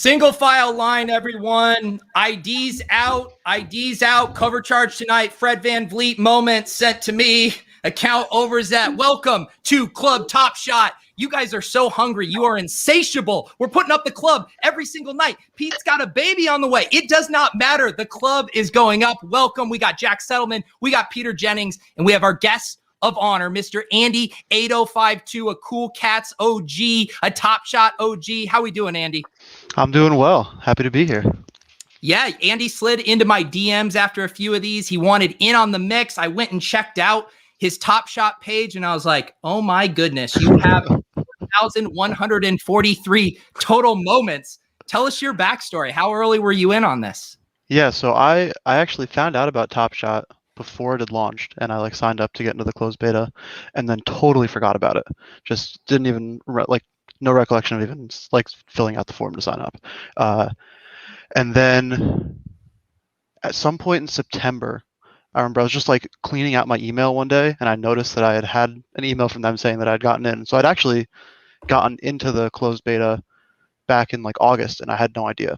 Single file line, everyone. IDs out. IDs out. Cover charge tonight. Fred Van Vliet moment sent to me. Account overset. Welcome to Club Top Shot. You guys are so hungry. You are insatiable. We're putting up the club every single night. Pete's got a baby on the way. It does not matter. The club is going up. Welcome. We got Jack Settleman. We got Peter Jennings. And we have our guests of honor, Mr. Andy 8052, a Cool Cats OG, a Top Shot OG. How we doing, Andy? I'm doing well. Happy to be here. Yeah, Andy slid into my DMs after a few of these. He wanted in on the mix. I went and checked out his Top Shot page, and I was like, oh my goodness, you have 1,143 total moments. Tell us your backstory. How early were you in on this? Yeah, so I actually found out about Top Shot before it had launched, and I signed up to get into the closed beta, and then totally forgot about it. Just didn't even no recollection of even filling out the form to sign up. And then at some point in September, I remember I was just cleaning out my email one day, and I noticed that I had an email from them saying that I'd gotten in. So I'd actually gotten into the closed beta back in August, and I had no idea.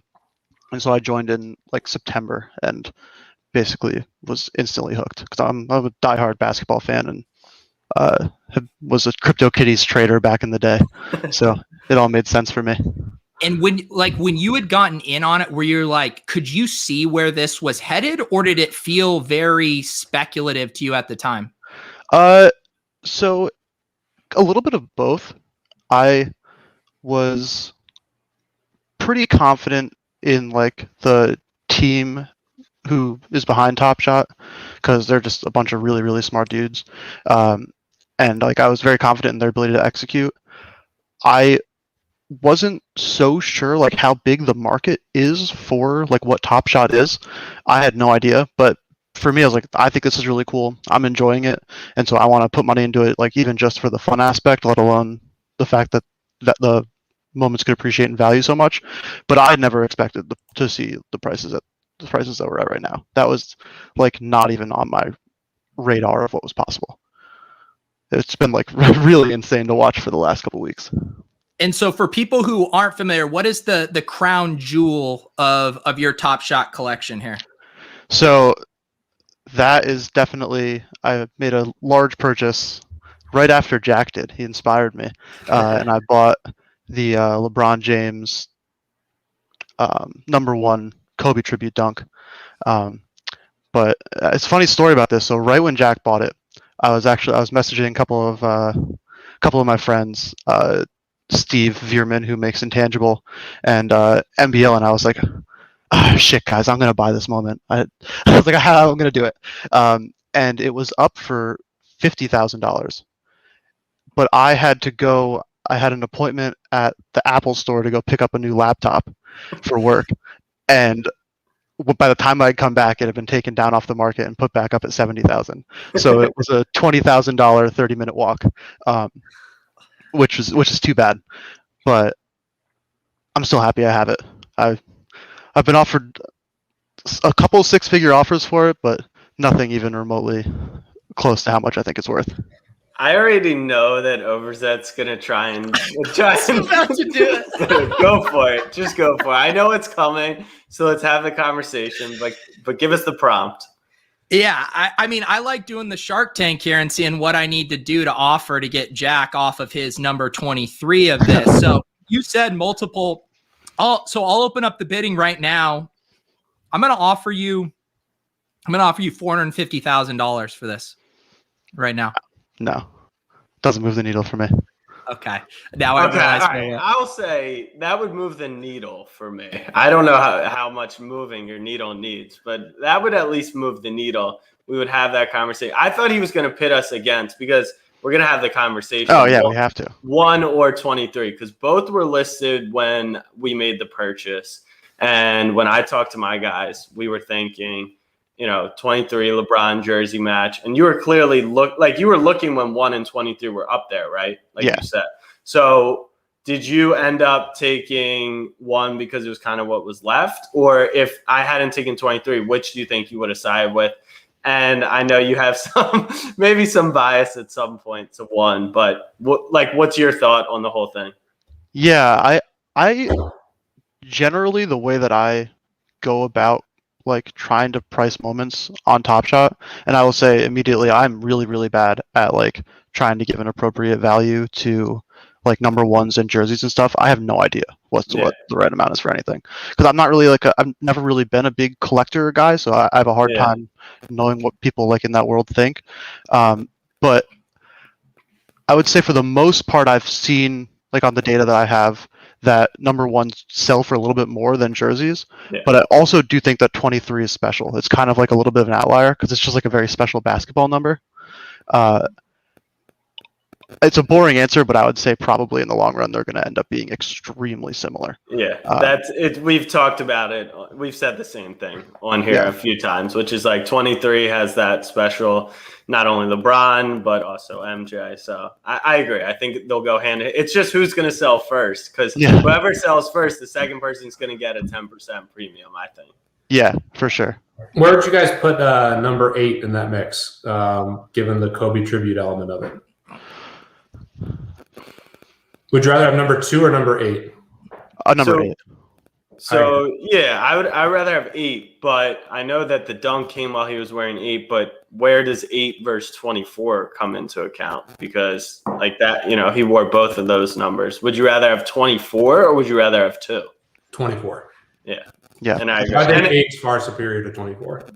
And so I joined in September and basically was instantly hooked because I'm a diehard basketball fan and was a CryptoKitties trader back in the day. So it all made sense for me. And when you had gotten in on it, were you could you see where this was headed, or did it feel very speculative to you at the time? So a little bit of both. I was pretty confident in the team who is behind Top Shot because they're just a bunch of really, really smart dudes. And I was very confident in their ability to execute. I wasn't so sure how big the market is for what Top Shot is. I had no idea, but for me, I was I think this is really cool. I'm enjoying it, and so I want to put money into it, even just for the fun aspect, let alone the fact that the moments could appreciate in value so much. But I had never expected to see the prices that we're at right now. That was not even on my radar of what was possible. It's been really insane to watch for the last couple of weeks. And so for people who aren't familiar, what is the crown jewel of your Top Shot collection here? So that is definitely, I made a large purchase right after Jack did. He inspired me. And I bought the LeBron James #1 Kobe tribute dunk. But it's a funny story about this. So right when Jack bought it, I was messaging a couple of my friends, Steve Veerman, who makes Intangible, and MBL, and I was like, oh, shit, guys, I'm gonna buy this moment. I was like, I'm gonna do it, and it was up for $50,000, but I had an appointment at the Apple store to go pick up a new laptop for work, and by the time I'd come back, it had been taken down off the market and put back up at $70,000. So it was a $20,000 30-minute walk. Which is too bad, but I'm still happy I have it. I've been offered a couple 6-figure offers for it, but nothing even remotely close to how much I think it's worth. I already know that Overzet's gonna try and about to do it. Go for it. Just go for it. I know it's coming, so let's have the conversation. But give us the prompt. Yeah, I mean, I like doing the Shark Tank here and seeing what I need to do to offer to get Jack off of his number 23 of this. So you said multiple. I'll open up the bidding right now. I'm going to offer you $450,000 for this right now. No, doesn't move the needle for me. Okay. Now I realize. Right. I'll say that would move the needle for me. I don't know how much moving your needle needs, but that would at least move the needle. We would have that conversation. I thought he was going to pit us against because we're going to have the conversation. Oh, yeah, we have to. 1 or 23, because both were listed when we made the purchase. And when I talked to my guys, we were thinking, 23 LeBron jersey match. And you were clearly looking when 1 and 23 were up there, right? You said. So did you end up taking 1 because it was kind of what was left? Or if I hadn't taken 23, which do you think you would have sided with? And I know you have maybe some bias at some point to 1, but what's your thought on the whole thing? Yeah, I generally the way that I go about like trying to price moments on Top Shot, and I will say immediately I'm really, really bad at like trying to give an appropriate value to like number ones and jerseys and stuff. I have no idea what the right amount is for anything, because I'm not really I've never really been a big collector guy, so I have a hard time knowing what people like in that world think. But I would say for the most part, I've seen like on the data that I have that number ones sell for a little bit more than jerseys. Yeah. But I also do think that 23 is special. It's kind of like a little bit of an outlier because it's just like a very special basketball number. It's a boring answer, but I would say probably in the long run they're going to end up being extremely similar. Yeah, that's it. We've talked about it. We've said the same thing on here a few times, which is like 23 has that special, not only LeBron but also MJ. So I agree. I think they'll go hand in hand. It's just who's going to sell first, because whoever sells first, the second person's going to get a 10% premium, I think. Yeah, for sure. Where would you guys put number 8 in that mix, given the Kobe tribute element of it? Would you rather have number 2 or number 8? Number 8. So I'd rather have 8, but I know that the dunk came while he was wearing 8. But where does 8 versus 24 come into account? Because like that, he wore both of those numbers. Would you rather have 24 or would you rather have 2? 24. Yeah. And I think 8 is far superior to 24.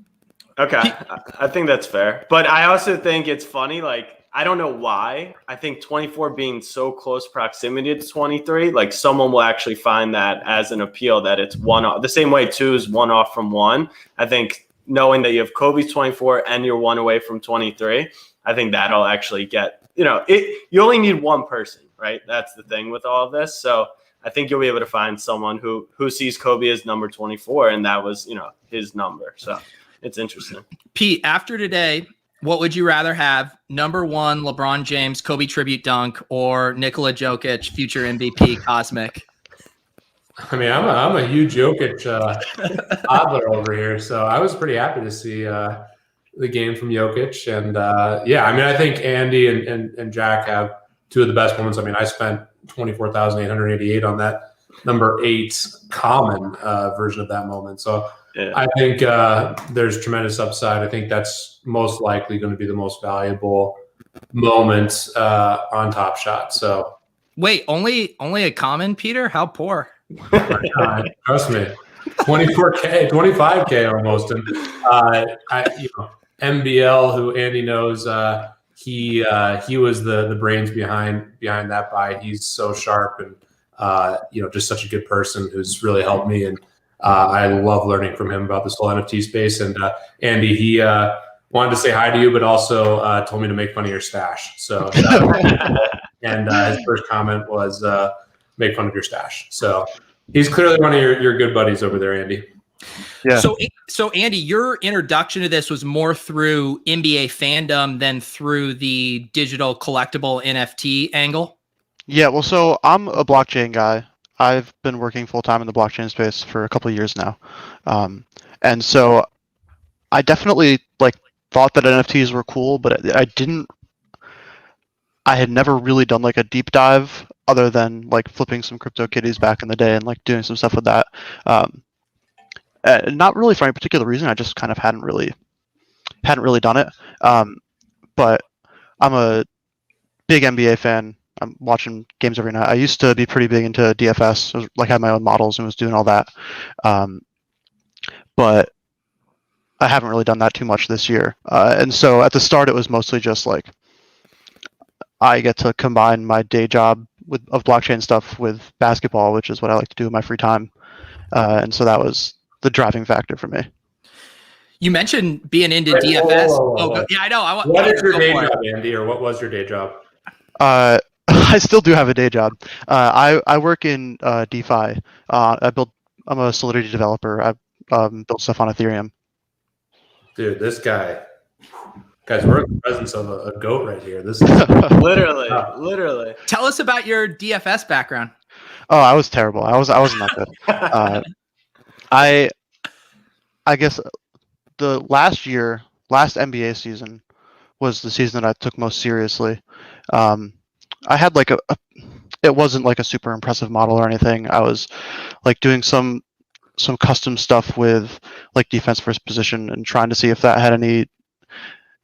Okay, I think that's fair. But I also think it's funny, like, I don't know why. I think 24 being so close proximity to 23, like someone will actually find that as an appeal, that it's one off. The same way 2 is one off from 1. I think knowing that you have Kobe's 24 and you're 1 away from 23, I think that'll actually get, you only need one person, right? That's the thing with all of this. So I think you'll be able to find someone who sees Kobe as number 24, and that was, his number. So it's interesting. Pete, after today, what would you rather have? Number 1, LeBron James, Kobe tribute dunk, or Nikola Jokic, future MVP cosmic? I mean, I'm a huge Jokic toddler over here, so I was pretty happy to see the game from Jokic. And I think Andy and Jack have 2 of the best moments. I mean, I spent $24,888 on that number 8 common version of that moment. So I think there's tremendous upside. I think that's most likely going to be the most valuable moment on Top Shot. So wait, only a common, Peter? How poor? Trust me, 24K, 25K almost. And MBL, who Andy knows, he was the brains behind that buy. He's so sharp and just such a good person who's really helped me, and I love learning from him about this whole NFT space. And Andy, he wanted to say hi to you, but also told me to make fun of your stash. So and his first comment was make fun of your stash. So he's clearly one of your good buddies over there, Andy. Yeah. So Andy, your introduction to this was more through NBA fandom than through the digital collectible NFT angle? Yeah, well, so I'm a blockchain guy. I've been working full-time in the blockchain space for a couple of years now. And so I definitely thought that NFTs were cool, but I had never really done a deep dive other than flipping some crypto kitties back in the day and doing some stuff with that. Not really for any particular reason. I just kind of hadn't really done it. But I'm a big NBA fan. I'm watching games every night. I used to be pretty big into DFS. I was, had my own models and was doing all that. But I haven't really done that too much this year. And so at the start, it was mostly just I get to combine my day job of blockchain stuff with basketball, which is what I like to do in my free time. And so that was the driving factor for me. You mentioned being into DFS. Whoa. Yeah, I know. What is your day job, Andy, or what was your day job? I still do have a day job. I work in DeFi. I'm a Solidity developer. I built stuff on Ethereum. Dude, this guys, we're in the presence of a goat right here. This is literally. Tell us about your DFS background. Oh, I was terrible. I wasn't that good. I guess the last NBA season was the season that I took most seriously. I had it wasn't like a super impressive model or anything. I was like doing some custom stuff with like defense first position and trying to see if that had any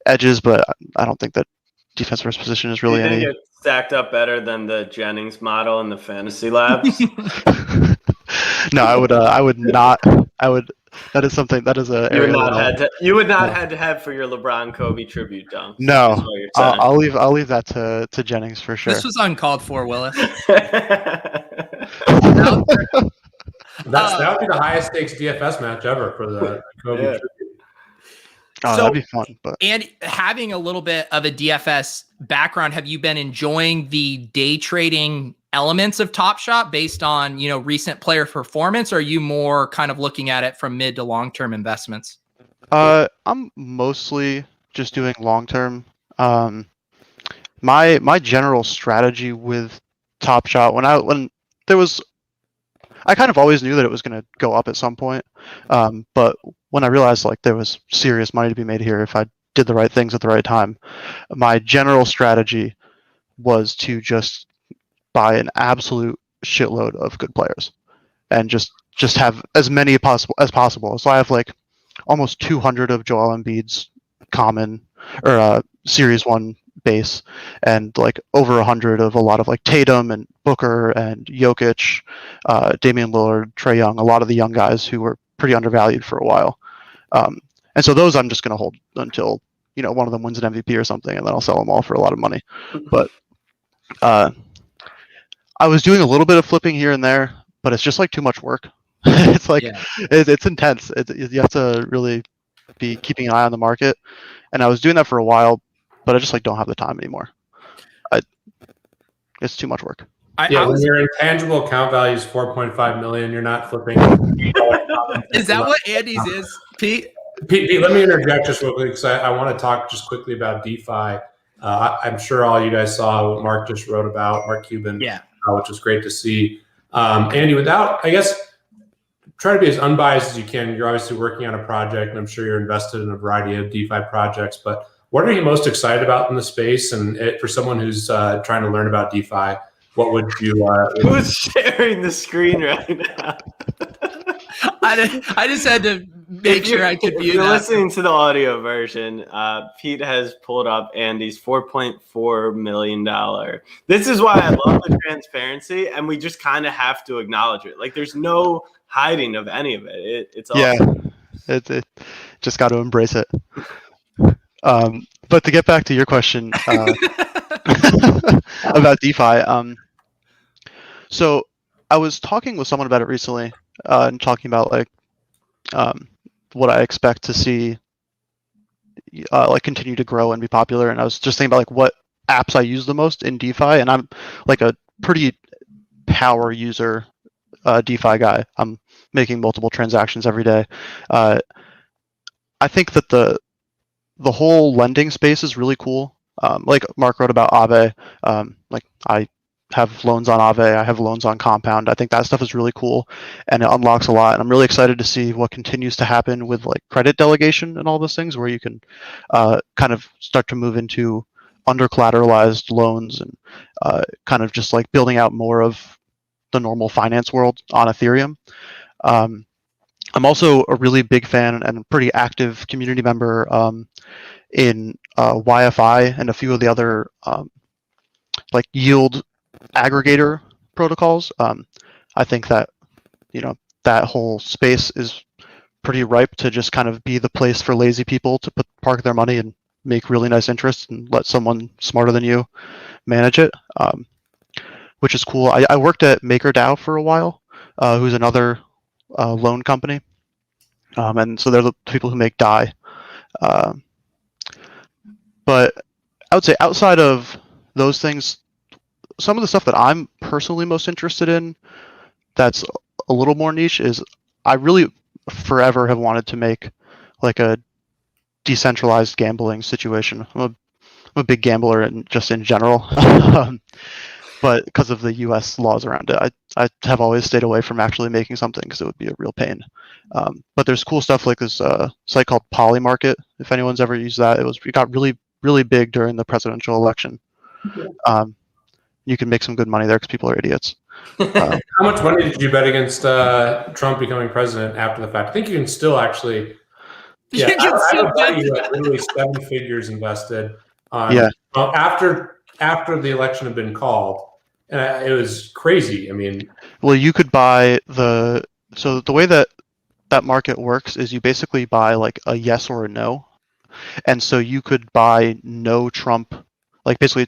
edges, but I don't think that defense first position is really Do you think any. it stacked up better than the Jennings model in the fantasy labs? No, I would not. That is something. That is a. You would not head to head for your LeBron Kobe tribute dunks. No, is what you're saying. I'll leave that to Jennings for sure. This was uncalled for, Willis. That would be the highest stakes DFS match ever for the Kobe tribute. Oh, So- that'd be fun. But And having a little bit of a DFS background, have you been enjoying the day trading elements of Top Shot based on, recent player performance? Or are you more kind of looking at it from mid to long-term investments? I'm mostly just doing long term. My general strategy with Top Shot when there was, I kind of always knew that it was going to go up at some point. But when I realized like there was serious money to be made here if I did the right things at the right time, my general strategy was to just buy an absolute shitload of good players and just have as many as possible. So I have like almost 200 of Joel Embiid's common or Series 1 base, and like over 100 of a lot of like Tatum and Booker and Jokic, Damian Lillard, Trae Young, a lot of the young guys who were pretty undervalued for a while. And so those I'm just going to hold until one of them wins an MVP or something, and then I'll sell them all for a lot of money. But I was doing a little bit of flipping here and there, but it's just like too much work. It's like it's intense. You have to really be keeping an eye on the market, and I was doing that for a while, but I just like don't have the time anymore. It's too much work. When your intangible account value is 4.5 million, you're not flipping. Is that what Andy's is, Pete? Pete, let me interject just real quick because I want to talk just quickly about DeFi. I'm sure all you guys saw what Mark just wrote about, Mark Cuban, which was great to see. Andy, I guess, try to be as unbiased as you can. You're obviously working on a project, and I'm sure you're invested in a variety of DeFi projects, but what are you most excited about in the space? And for someone who's trying to learn about DeFi, what would you... Who's sharing the screen right now? I just had to make sure I could view that. If you're listening to the audio version, Pete has pulled up Andy's $4.4 million. This is why I love the transparency, and we just kind of have to acknowledge it. Like, there's no hiding of any of it. It's awesome. It just got to embrace it. But to get back to your question about DeFi, so I was talking with someone about it recently, and talking about like what I expect to see like continue to grow and be popular. And I was just thinking about like what apps I use the most in DeFi, and I'm like a pretty power user DeFi guy. I'm making multiple transactions every day. I think that the whole lending space is really cool. Like Mark wrote about Aave. Like I have loans on Aave. I have loans on Compound. I think that stuff is really cool, and it unlocks a lot. And I'm really excited to see what continues to happen with like credit delegation and all those things, where you can kind of start to move into under collateralized loans and kind of just like building out more of the normal finance world on Ethereum. I'm also a really big fan and pretty active community member in YFI and a few of the other like yield aggregator protocols. I think that that whole space is pretty ripe to just kind of be the place for lazy people to park their money and make really nice interest and let someone smarter than you manage it, which is cool. I worked at MakerDAO for a while, who's another loan company, and so they're the people who make DAI. But I would say outside of those things, some of the stuff that I'm personally most interested in that's a little more niche is I really forever have wanted to make like a decentralized gambling situation. I'm a big gambler and just in general. But because of the U.S. laws around it, I have always stayed away from actually making something because it would be a real pain. But there's cool stuff like this site called Polymarket. If anyone's ever used that, it got really, really big during the presidential election. You can make some good money there because people are idiots. How much money did you bet against Trump becoming president after the fact? I think you can still actually. Yeah, I have a buddy who had literally 7 figures invested on after the election had been called, and it was crazy. I mean, well, you could buy the way that market works is you basically buy like a yes or a no, and so you could buy no Trump, like basically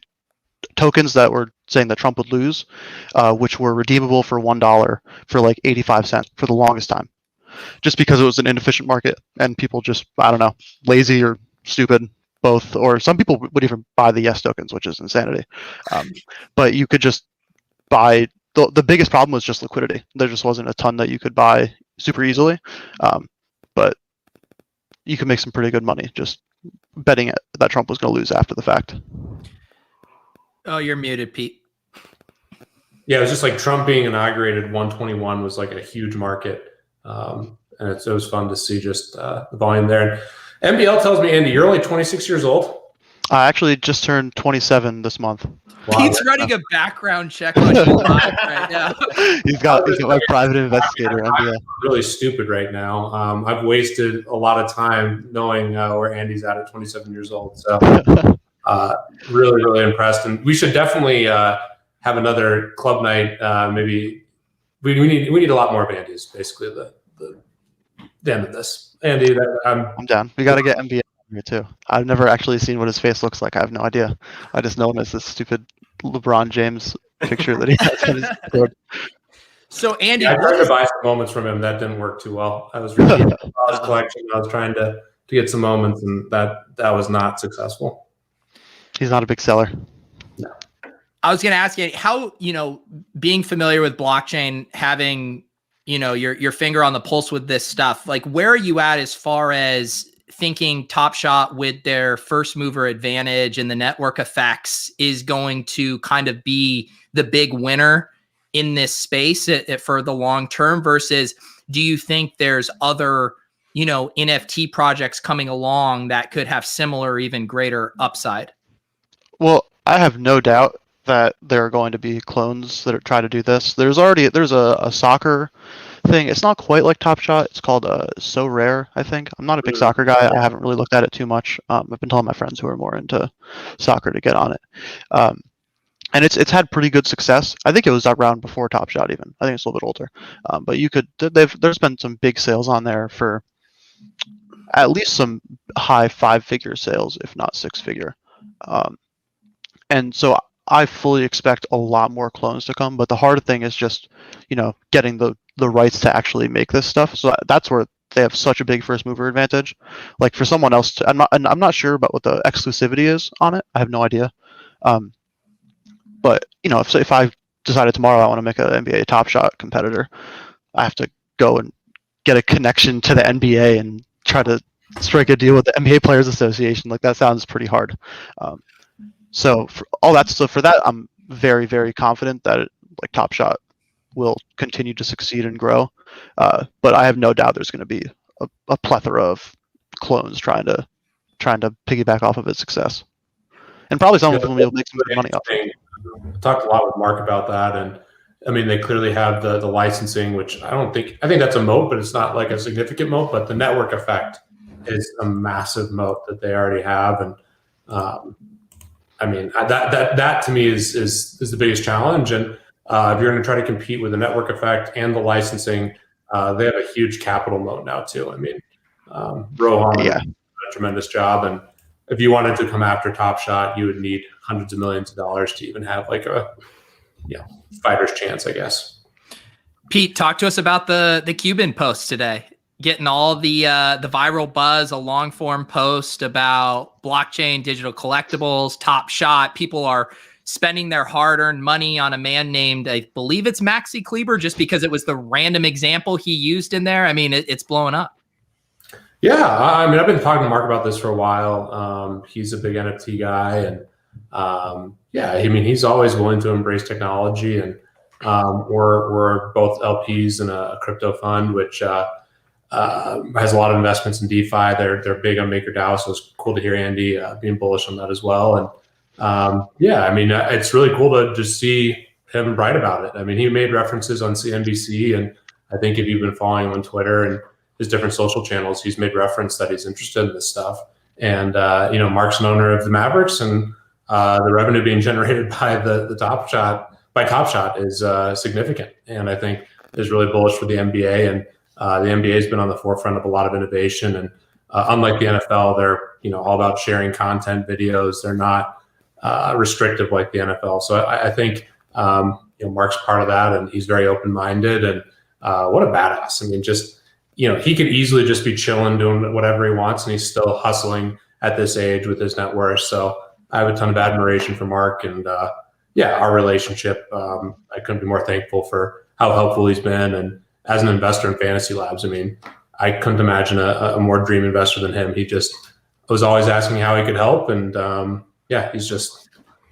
tokens that were saying that Trump would lose, which were redeemable for $1 for like 85 cents for the longest time, just because it was an inefficient market and people just, I don't know, lazy or stupid, both, or some people would even buy the yes tokens, which is insanity. But you could just buy, the biggest problem was just liquidity. There just wasn't a ton that you could buy super easily, but you could make some pretty good money just betting it that Trump was going to lose after the fact. Oh, you're muted, Pete. Yeah, it was just like Trump being inaugurated. 121 was like a huge market, and it was fun to see just the volume there. And NBL tells me, Andy, you're only 26 years old. I actually just turned 27 this month. Wow. Pete's running a background check on you live right now. He's got my private investigator. I'm really stupid right now. I've wasted a lot of time knowing where Andy's at 27 years old. So really, really impressed. And we should definitely have another club night. Maybe we need a lot more of Andy's. Basically, the end of this. Andy, I'm down. We got to get NBA here too. I've never actually seen what his face looks like. I have no idea. I just know him as this stupid LeBron James picture that he has on his board. So Andy, I tried to buy some moments from him. That didn't work too well. I was really his collection. I was trying to get some moments, and that was not successful. He's not a big seller. No. I was going to ask you how, being familiar with blockchain, having, your finger on the pulse with this stuff, like where are you at as far as thinking Top Shot with their first mover advantage and the network effects is going to kind of be the big winner in this space for the long term, versus do you think there's other, NFT projects coming along that could have similar, even greater upside? Well, I have no doubt that there are going to be clones that try to do this. There's a soccer thing. It's not quite like Top Shot. It's called So Rare, I think. I'm not a big soccer guy. I haven't really looked at it too much. I've been telling my friends who are more into soccer to get on it. And it's had pretty good success. I think it was around before Top Shot even. I think it's a little bit older. But there's been some big sales on there for at least some high 5-figure sales, if not 6-figure. And so I fully expect a lot more clones to come, but the hard thing is just, getting the rights to actually make this stuff. So that's where they have such a big first mover advantage. Like for someone else, I'm not sure about what the exclusivity is on it. I have no idea. But if I decided tomorrow I want to make an NBA Top Shot competitor, I have to go and get a connection to the NBA and try to strike a deal with the NBA Players Association. Like that sounds pretty hard. So for all that stuff, for that, I'm very, very confident that Top Shot will continue to succeed and grow. But I have no doubt there's going to be a plethora of clones trying to piggyback off of its success, and probably some of them will make some good money off it. I talked a lot with Mark about that, and I mean they clearly have the licensing, which I think that's a moat, but it's not like a significant moat. But the network effect is a massive moat that they already have, and I mean that to me is the biggest challenge. And if you're going to try to compete with the network effect and the licensing, they have a huge capital moat now too. I mean, Rohan did a tremendous job, and if you wanted to come after Top Shot, you would need hundreds of millions of dollars to even have like a fighter's chance, I guess. Pete, talk to us about the Cuban post today. Getting all the viral buzz, a long form post about blockchain, digital collectibles, Top Shot. People are spending their hard-earned money on a man named, I believe it's Maxi Kleber, just because it was the random example he used in there. I mean, it's blowing up. Yeah, I mean, I've been talking to Mark about this for a while. He's a big NFT guy, and I mean, he's always willing to embrace technology. And we're both LPs in a crypto fund, which has a lot of investments in DeFi. They're big on MakerDAO, so it's cool to hear Andy being bullish on that as well. And yeah, I mean, it's really cool to just see him write about it. I mean, he made references on CNBC, and I think if you've been following him on Twitter and his different social channels, he's made reference that he's interested in this stuff. And Mark's an owner of the Mavericks, and the revenue being generated by the Top Shot is significant. And I think is really bullish for the NBA. And the NBA has been on the forefront of a lot of innovation. And unlike the NFL, they're all about sharing content, videos. They're not restrictive like the NFL. So I think Mark's part of that, and he's very open-minded. And what a badass! I mean, just he could easily just be chilling, doing whatever he wants, and he's still hustling at this age with his net worth. So I have a ton of admiration for Mark, and our relationship. I couldn't be more thankful for how helpful he's been. And as an investor in Fantasy Labs, I mean, I couldn't imagine a more dream investor than him. He just was always asking how he could help, and he's just.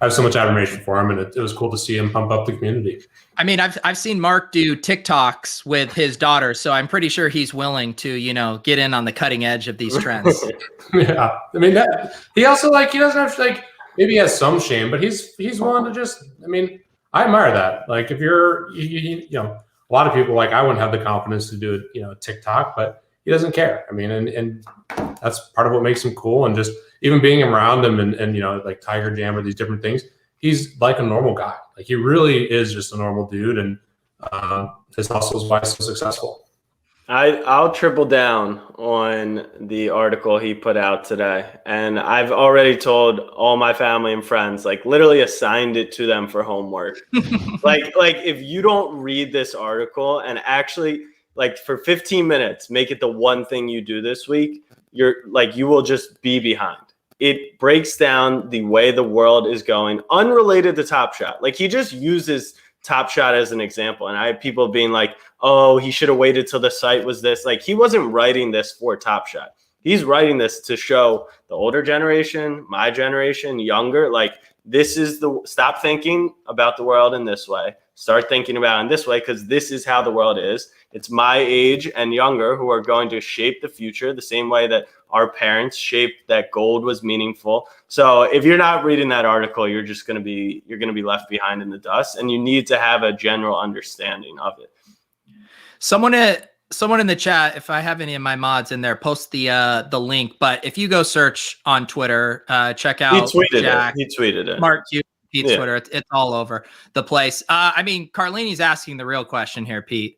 I have so much admiration for him, and it was cool to see him pump up the community. I mean, I've seen Mark do TikToks with his daughter, so I'm pretty sure he's willing to, get in on the cutting edge of these trends. Yeah, I mean, he also he doesn't have maybe he has some shame, but he's willing to just. I mean, I admire that. Like, if you're, a lot of people I wouldn't have the confidence to do it, TikTok, but he doesn't care. I mean, and that's part of what makes him cool, and just. Even being around him and like Tiger Jam or these different things, he's like a normal guy. Like, he really is just a normal dude, and his hustle is why he's so successful. I'll triple down on the article he put out today, and I've already told all my family and friends, literally assigned it to them for homework. like if you don't read this article and actually for 15 minutes make it the one thing you do this week, you will just be behind. It breaks down the way the world is going, unrelated to Top Shot. He just uses Top Shot as an example. And I have people being like, oh, he should have waited till the site was this. He wasn't writing this for Top Shot. He's writing this to show the older generation, my generation, younger, this is stop thinking about the world in this way. Start thinking about it in this way, because this is how the world is. It's my age and younger who are going to shape the future the same way that our parents shaped that gold was meaningful. So if you're not reading that article, you're going to be left behind in the dust, and you need to have a general understanding of it. Someone in the chat, if I have any of my mods in there, post the link. But if you go search on Twitter, check out Jack. He tweeted it. Mark Cuban, Pete's Twitter. It's all over the place. I mean, Carlini's asking the real question here, Pete.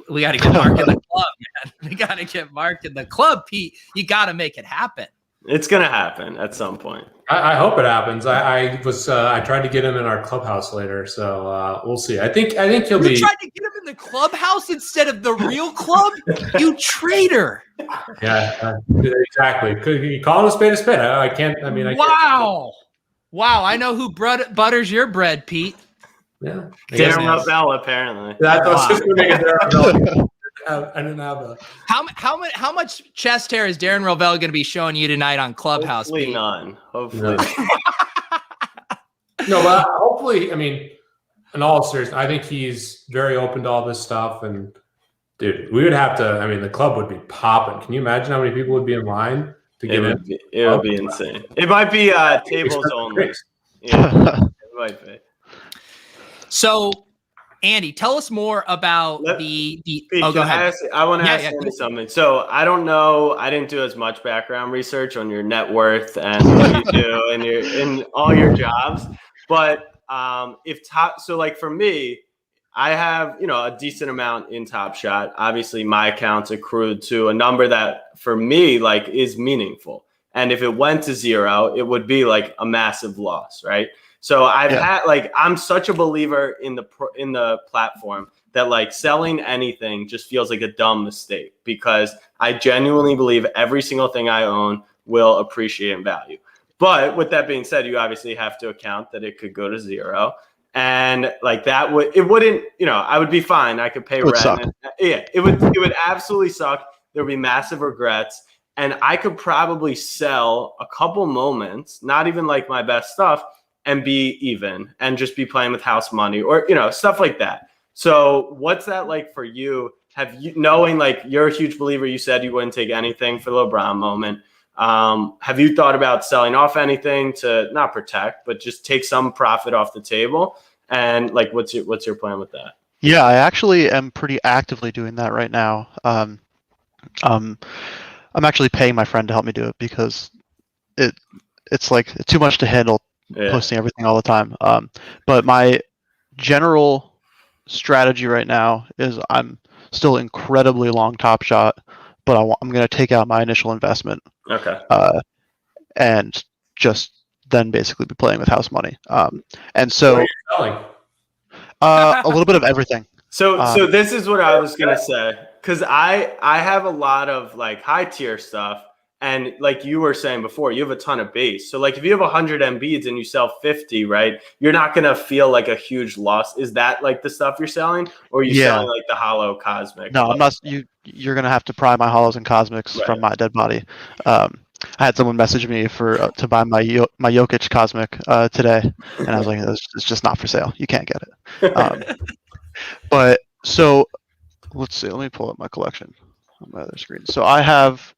We got to get Mark in the club, man. We got to get Mark in the club, Pete. You got to make it happen. It's going to happen at some point. I hope it happens. I tried to get him in our clubhouse later, so we'll see. I think he'll be. You tried to get him in the clubhouse instead of the real club? You traitor. Yeah, exactly. Could you call it a spade a spade? I can't. I mean, Wow. I know who butters your bread, Pete. Yeah, Darren Rovell, apparently. I was just going to make a Darren Rovell. I didn't have a. How much chest hair is Darren Rovell going to be showing you tonight on Clubhouse? Hopefully none. Hopefully. No, but hopefully. I mean, in all seriousness, I think he's very open to all this stuff. And dude, we would have to. I mean, the club would be popping. Can you imagine how many people would be in line to get in? It would be insane. It might be tables only. Yeah, it might be. So, Andy, tell us more about the go ahead. I want to ask you something. So I don't know. I didn't do as much background research on your net worth and what you do in all your jobs. But for me, I have a decent amount in Top Shot. Obviously, my account's accrued to a number that for me is meaningful. And if it went to zero, it would be a massive loss, right? So I'm such a believer in the platform that selling anything just feels like a dumb mistake, because I genuinely believe every single thing I own will appreciate in value. But with that being said, you obviously have to account that it could go to zero, and I would be fine. I could pay rent. It would absolutely suck. There would be massive regrets, and I could probably sell a couple moments, not even my best stuff, and be even and just be playing with house money or, stuff like that. So what's that like for you? Have you, knowing you're a huge believer, you said you wouldn't take anything for the LeBron moment. Have you thought about selling off anything to not protect, but just take some profit off the table? And like, what's your plan with that? Yeah, I actually am pretty actively doing that right now. I'm actually paying my friend to help me do it because it's like too much to handle posting everything all the time. But my general strategy right now is I'm still incredibly long Top Shot, but I'm going to take out my initial investment. Okay. And just then basically be playing with house money. And so What are you selling? a little bit of everything. So this is what I was gonna say, because I have a lot of like high tier stuff, and like you were saying before, you have a ton of base. So like if you have 100 MBs and you sell 50, right, you're not gonna feel like a huge loss. Is that like the stuff you're selling, or are you selling like the hollow cosmic? No, I'm not. You're gonna have to pry my hollows and cosmics from my dead body. I had someone message me to buy my Jokic cosmic today, and I was like, it's just not for sale. You can't get it. But so let's see. Let me pull up my collection on my other screen. So I have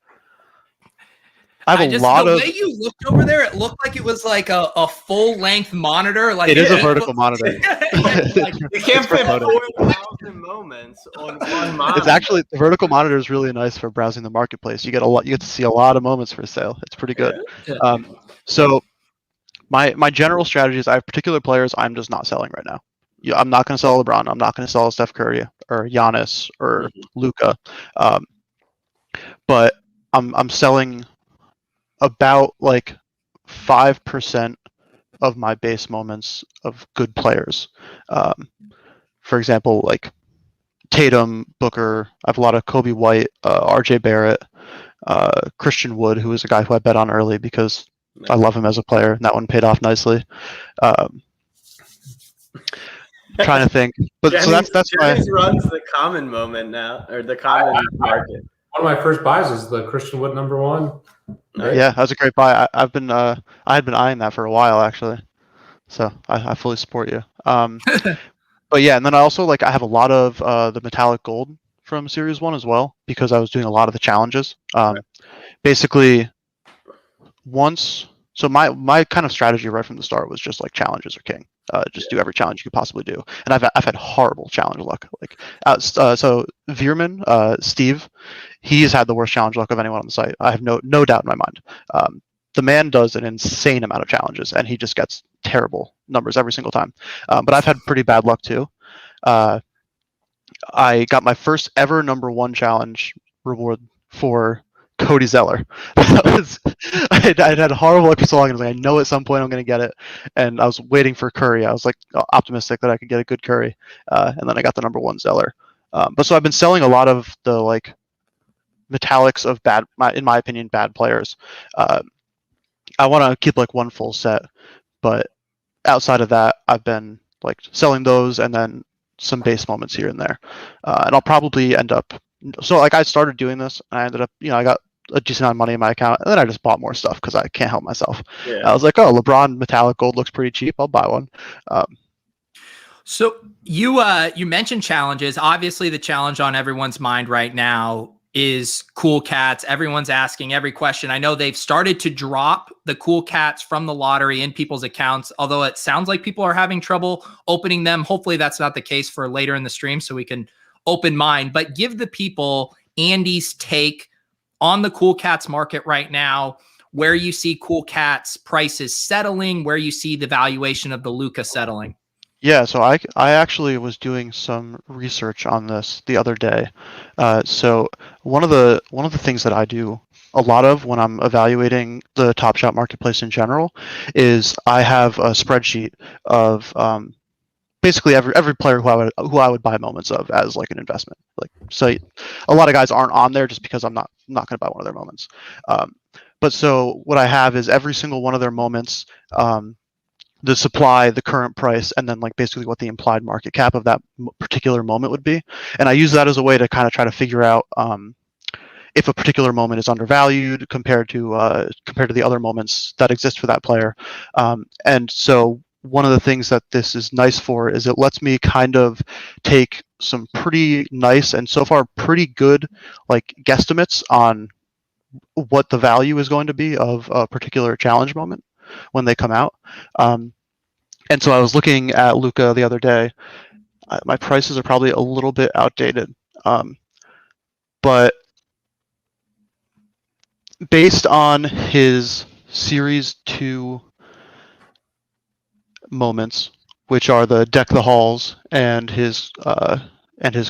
a lot of. The way you looked over there, it looked like it was like a full length monitor. Like it is a vertical monitor. You can't fit 4,000 moments on one monitor. It's actually the vertical monitor is really nice for browsing the marketplace. You get to see a lot of moments for sale. It's pretty good. Yeah. So my general strategy is I have particular players I'm just not selling right now. I'm not going to sell LeBron. I'm not going to sell Steph Curry or Giannis or Luka. But I'm selling about like 5% of my base moments of good players. For example, like Tatum, Booker. I have a lot of Kobe White, RJ Barrett, Christian Wood, who is a guy who I bet on early because I love him as a player, and that one paid off nicely. Trying to think, but Jenny, so that's Jenny runs the common moment now, or the common market. One of my first buys is the Christian Wood #1. Nice. Yeah, that was a great buy. I had been eyeing that for a while actually, so I fully support you. But yeah, and then I also I have a lot of the metallic gold from Series 1 as well because I was doing a lot of the challenges. Basically, so my kind of strategy right from the start was just like challenges are king. Just do every challenge you could possibly do, and I've had horrible challenge luck. So Veerman, Steve, he's had the worst challenge luck of anyone on the site. I have no doubt in my mind. The man does an insane amount of challenges, and he just gets terrible numbers every single time. But I've had pretty bad luck too. I got my first ever #1 challenge reward for Cody Zeller. I'd had horrible luck for so long, and I was like, I know at some point I'm going to get it. And I was waiting for Curry. I was like optimistic that I could get a good Curry, and then I got the #1 Zeller. But so I've been selling a lot of the metallics of in my opinion, bad players. I want to keep one full set, but outside of that, I've been selling those and then some base moments here and there. And I'll probably end up. So I started doing this, and I ended up, I got a decent amount of money in my account, and then I just bought more stuff because I can't help myself. Yeah. I was like, oh, LeBron metallic gold looks pretty cheap. I'll buy one. So you mentioned challenges. Obviously, the challenge on everyone's mind right now is Cool Cats. Everyone's asking every question. I know they've started to drop the Cool Cats from the lottery in people's accounts, although it sounds like people are having trouble opening them. Hopefully that's not the case for later in the stream so we can open mine. But give the people Andy's take on the Cool Cats market right now, where you see Cool Cats prices settling, where you see the valuation of the Luka settling. Yeah, so I actually was doing some research on this the other day. So one of the things that I do a lot of when I'm evaluating the Top Shot marketplace in general is I have a spreadsheet of basically every player who I would buy moments of as an investment. So a lot of guys aren't on there just because I'm not going to buy one of their moments. But so what I have is every single one of their moments, the supply, the current price, and then basically what the implied market cap of that particular moment would be. And I use that as a way to kind of try to figure out if a particular moment is undervalued compared to the other moments that exist for that player. And so one of the things that this is nice for is it lets me kind of take some pretty nice and so far pretty good guesstimates on what the value is going to be of a particular challenge moment when they come out. And so I was looking at Luka the other day. My prices are probably a little bit outdated, but based on his Series 2 moments, which are the Deck the Halls and his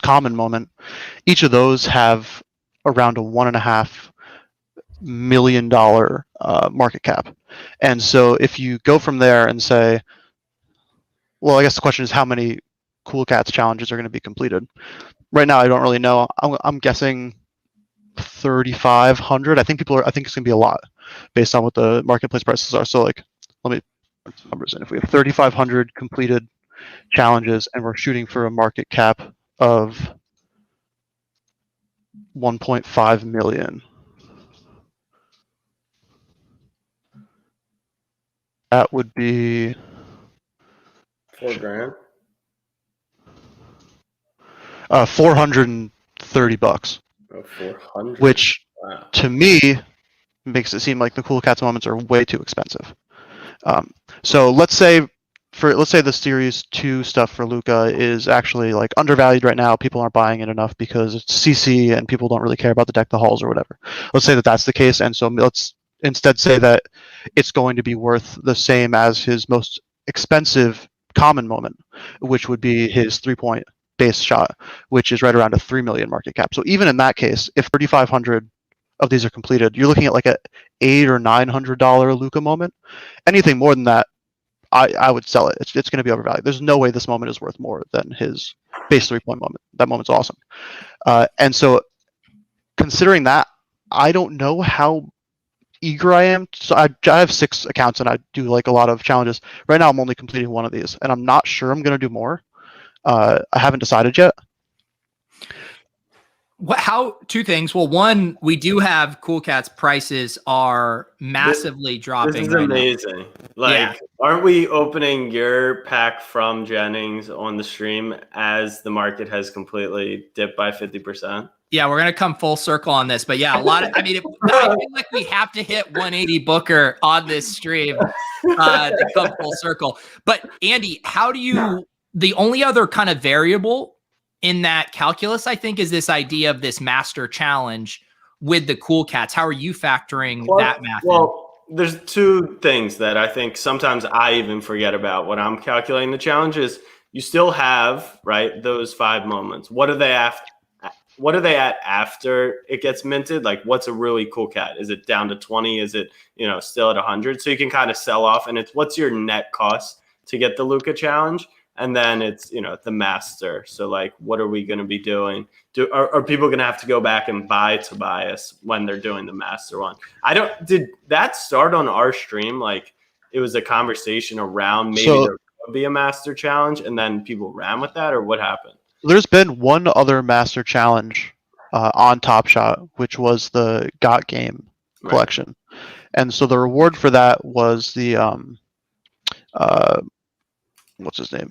common moment, each of those have around a $1.5 million market cap. And so if you go from there and say, well, I guess the question is how many Cool Cats challenges are going to be completed. Right now, I don't really know. I'm guessing 3,500. I think it's going to be a lot based on what the marketplace prices are. So like, let me put some numbers in. If we have 3,500 completed challenges and we're shooting for a market cap of 1.5 million, that would be $4,000. $430, Oh, 400. which Wow. to me makes it seem like the Cool Cats moments are way too expensive. So let's say the Series 2 stuff for Luka is actually like undervalued right now. People aren't buying it enough because it's CC and people don't really care about the Deck the Halls or whatever. Let's say that that's the case, and so let's instead say that it's going to be worth the same as his most expensive common moment, which would be his 3-point base shot, which is right around a 3 million market cap. So even in that case, if 3,500 of these are completed, you're looking at like a $800 or $900 Luka moment. Anything more than that, I would sell it. It's going to be overvalued. There's no way this moment is worth more than his base 3-point moment. That moment's awesome. And so considering that, I don't know how eager I am. So I have 6 accounts and I do like a lot of challenges. Right now I'm only completing one of these and I'm not sure I'm going to do more. I haven't decided yet. Two things. Well, one, we do have Cool Cats prices are massively dropping. This is amazing. Aren't we opening your pack from Jennings on the stream as the market has completely dipped by 50%? Yeah, we're gonna come full circle on this, but yeah, I feel like we have to hit 180 Booker on this stream to come full circle. But Andy, the only other kind of variable in that calculus, I think, is this idea of this master challenge with the Cool Cats. How are you factoring that math in? Well, there's 2 things that I think sometimes I even forget about when I'm calculating the challenges. You still have, right, those 5 moments. What are they at after it gets minted? Like, what's a really Cool Cat? Is it down to 20? Is it, still at 100? So you can kind of sell off, and it's what's your net cost to get the Luka challenge? And then it's, the master. So like, what are we going to be doing? Are people going to have to go back and buy Tobias when they're doing the master one? Did that start on our stream? Like, it was a conversation around maybe there would be a master challenge and then people ran with that, or what happened? There's been one other master challenge on Top Shot, which was the Got Game collection. Right. And so the reward for that was the what's his name?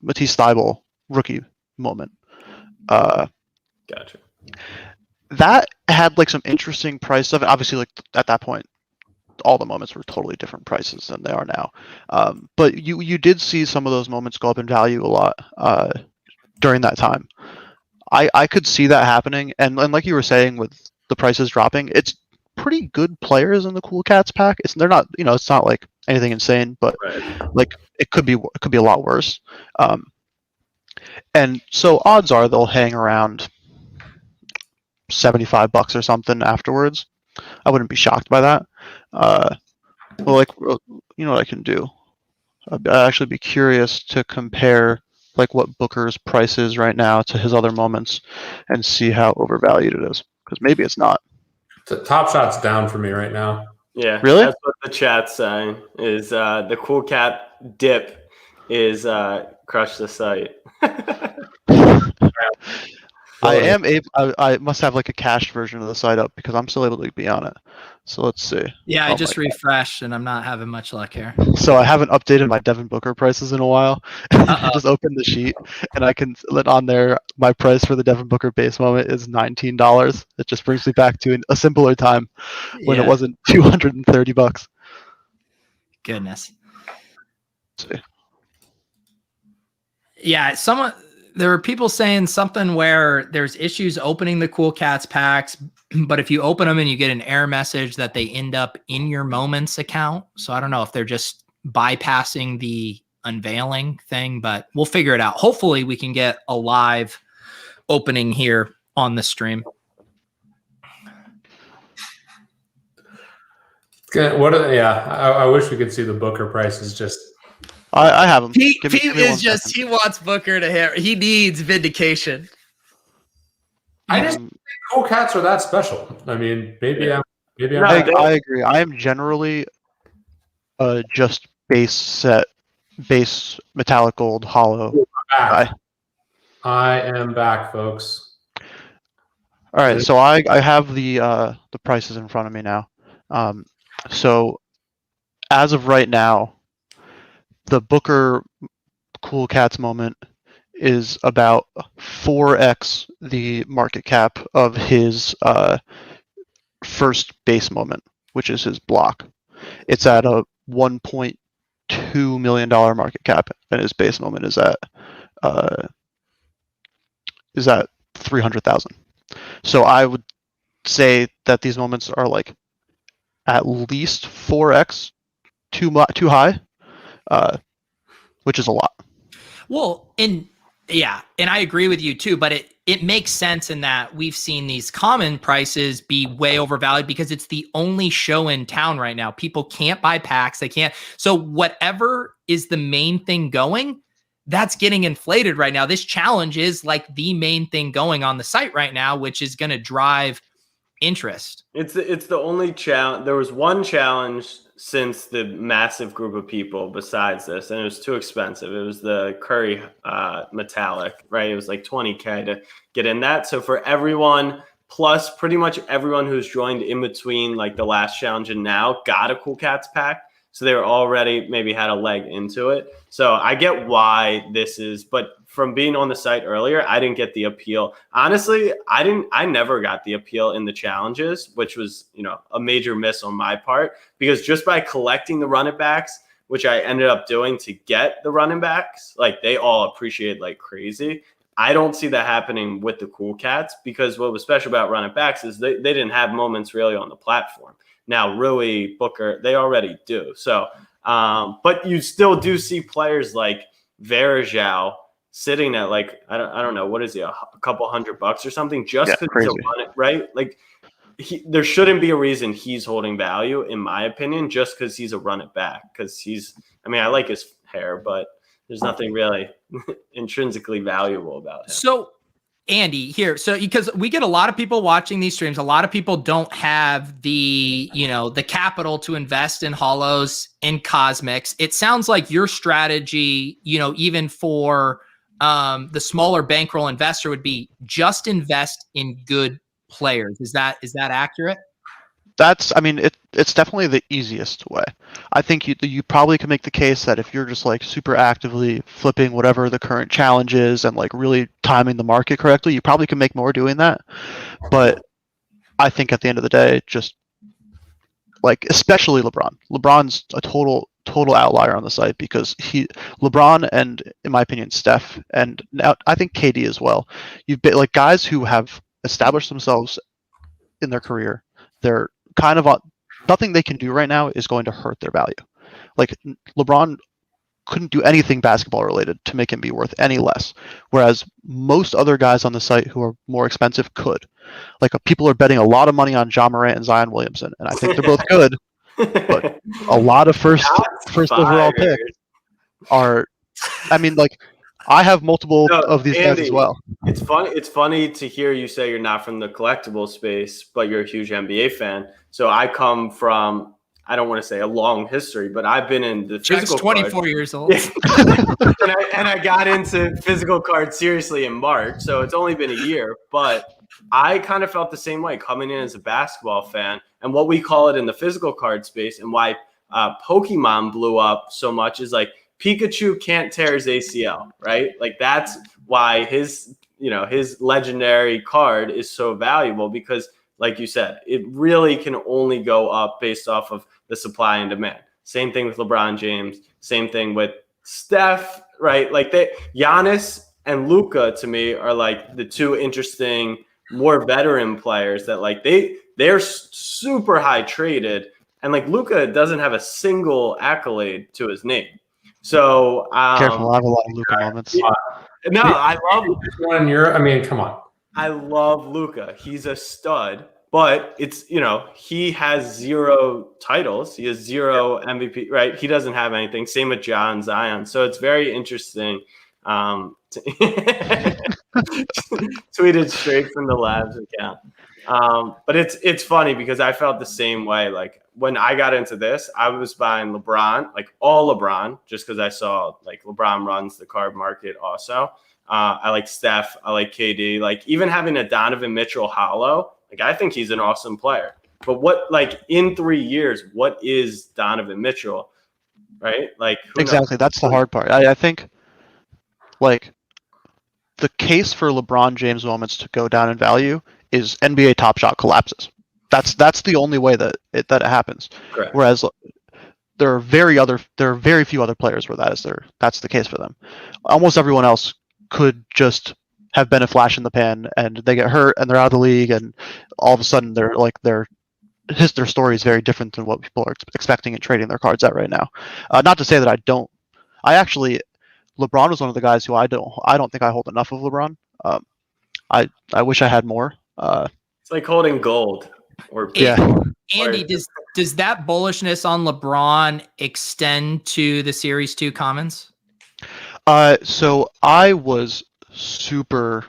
Matisse Thybulle rookie moment. Gotcha. That had like some interesting price stuff. Obviously, like at that point, all the moments were totally different prices than they are now. But you did see some of those moments go up in value a lot during that time. I could see that happening, and like you were saying with the prices dropping, it's pretty good players in the Cool Cats pack. They're not, it's not like anything insane, but like it could be a lot worse. And so odds are they'll hang around $75 or something afterwards. I wouldn't be shocked by that. Well, like, you know what I can do? I'd actually be curious to compare like what Booker's price is right now to his other moments and see how overvalued it is, because maybe it's not. Top Shot's down for me right now. Yeah, really? That's what the chat's saying is the Cool Cat dip is crush the site. I must have like a cached version of the site up because I'm still able to be on it. So let's see. Yeah, I Oh just my refreshed and I'm not having much luck here. God. So I haven't updated my Devin Booker prices in a while. I just opened the sheet and I can let on there my price for the Devin Booker base moment is $19. It just brings me back to a simpler time when it wasn't $230. Goodness. Let's see. Yeah, there were people saying something where there's issues opening the Cool Cats packs, but if you open them and you get an error message that they end up in your Moments account. So I don't know if they're just bypassing the unveiling thing, but we'll figure it out. Hopefully we can get a live opening here on the stream. I wish we could see the Booker prices just. I have him. Pete Give me is just, he wants Booker to hit. He needs vindication. I just think Cool Cats are that special. I mean, maybe I'm. I agree. I am generally just base metallic gold hollow guy. I am back, folks. All right, so I have the prices in front of me now. So as of right now, the Booker Cool Cats moment is about 4x the market cap of his first base moment, which is his block. It's at a $1.2 million market cap, and his base moment is at 300,000. So I would say that these moments are like at least 4x too high, which is a lot. Well, and I agree with you too, but it makes sense in that we've seen these common prices be way overvalued because it's the only show in town right now. People can't buy packs. They can't. So whatever is the main thing going, that's getting inflated right now. This challenge is like the main thing going on the site right now, which is going to drive interest. It's the only challenge. There was one challenge since the massive group of people besides this, and it was too expensive. It was the Curry metallic, right? It was like $20K to get in that. So for everyone, plus pretty much everyone who's joined in between like the last challenge and now got a Cool Cats pack. So they were already maybe had a leg into it. So I get why this is, but from being on the site earlier, I didn't get the appeal. Honestly, I never got the appeal in the challenges, which was, a major miss on my part, because just by collecting the running backs, which I ended up doing to get the running backs, like they all appreciate like crazy. I don't see that happening with the Cool Cats, because what was special about running backs is they didn't have moments really on the platform. Now, Rui, Booker, they already do. So, but you still do see players like Verajao sitting at like, I don't know, what is he, a couple $100 or something, just because he'll run it, right? Like there shouldn't be a reason he's holding value, in my opinion, just because he's a run it back. Because I like his hair, but there's nothing really intrinsically valuable about him. So Andy here. So because we get a lot of people watching these streams, a lot of people don't have the capital to invest in hollows and cosmics. It sounds like your strategy, even for the smaller bankroll investor would be just invest in good players. Is that accurate? It's definitely the easiest way. I think you probably can make the case that if you're just like super actively flipping whatever the current challenge is and like really timing the market correctly, you probably can make more doing that. But I think at the end of the day, just like especially LeBron's a total outlier on the site, because LeBron and, in my opinion, Steph, and now I think KD as well, you've been like guys who have established themselves in their career. They're kind of on, nothing they can do right now is going to hurt their value. Like LeBron couldn't do anything basketball related to make him be worth any less, whereas most other guys on the site who are more expensive could. Like people are betting a lot of money on Ja Morant and Zion Williamson, and I think they're both good, but a lot of first overall picks are. I have multiple of these Andy, guys as well. It's funny to hear you say you're not from the collectible space, but you're a huge NBA fan. So I come from I don't want to say a long history, but I've been in the Jack's physical 24 cards. years old. and I got into physical cards seriously in March, so it's only been a year. But I kind of felt the same way coming in as a basketball fan, and what we call it in the physical card space, and why Pokemon blew up so much is like Pikachu can't tear his ACL, right? Like that's why his legendary card is so valuable, because like you said, it really can only go up based off of the supply and demand. Same thing with LeBron James, same thing with Steph, right? Like Giannis and Luka to me are like the two interesting, more veteran players that like they're super high traded, and like Luka doesn't have a single accolade to his name. So Careful, I have a lot of Luka moments. No, I love one. I mean, come on. I love Luka. He's a stud, but it's, he has 0 titles. He has 0 MVP, right? He doesn't have anything. Same with John Zion. So it's very interesting. Tweeted straight from the Labs account. But it's funny because I felt the same way. Like when I got into this, I was buying LeBron, like all LeBron, just because I saw like LeBron runs the card market also. I like Steph. I like KD. Like even having a Donovan Mitchell hollow, like I think he's an awesome player. But what, like in 3 years, what is Donovan Mitchell, right? Like exactly, that's the hard part. I think like the case for LeBron James moments to go down in value is NBA Top Shot collapses. That's the only way that it happens. Correct. Whereas there are very few other players where that's the case for them. Almost everyone else could just have been a flash in the pan and they get hurt and they're out of the league, and all of a sudden their story is very different than what people are expecting and trading their cards at right now. Not to say that LeBron was one of the guys who I don't think I hold enough of LeBron. I wish I had more. It's like holding gold or yeah. Andy, does that bullishness on LeBron extend to the Series 2 commons? So I was super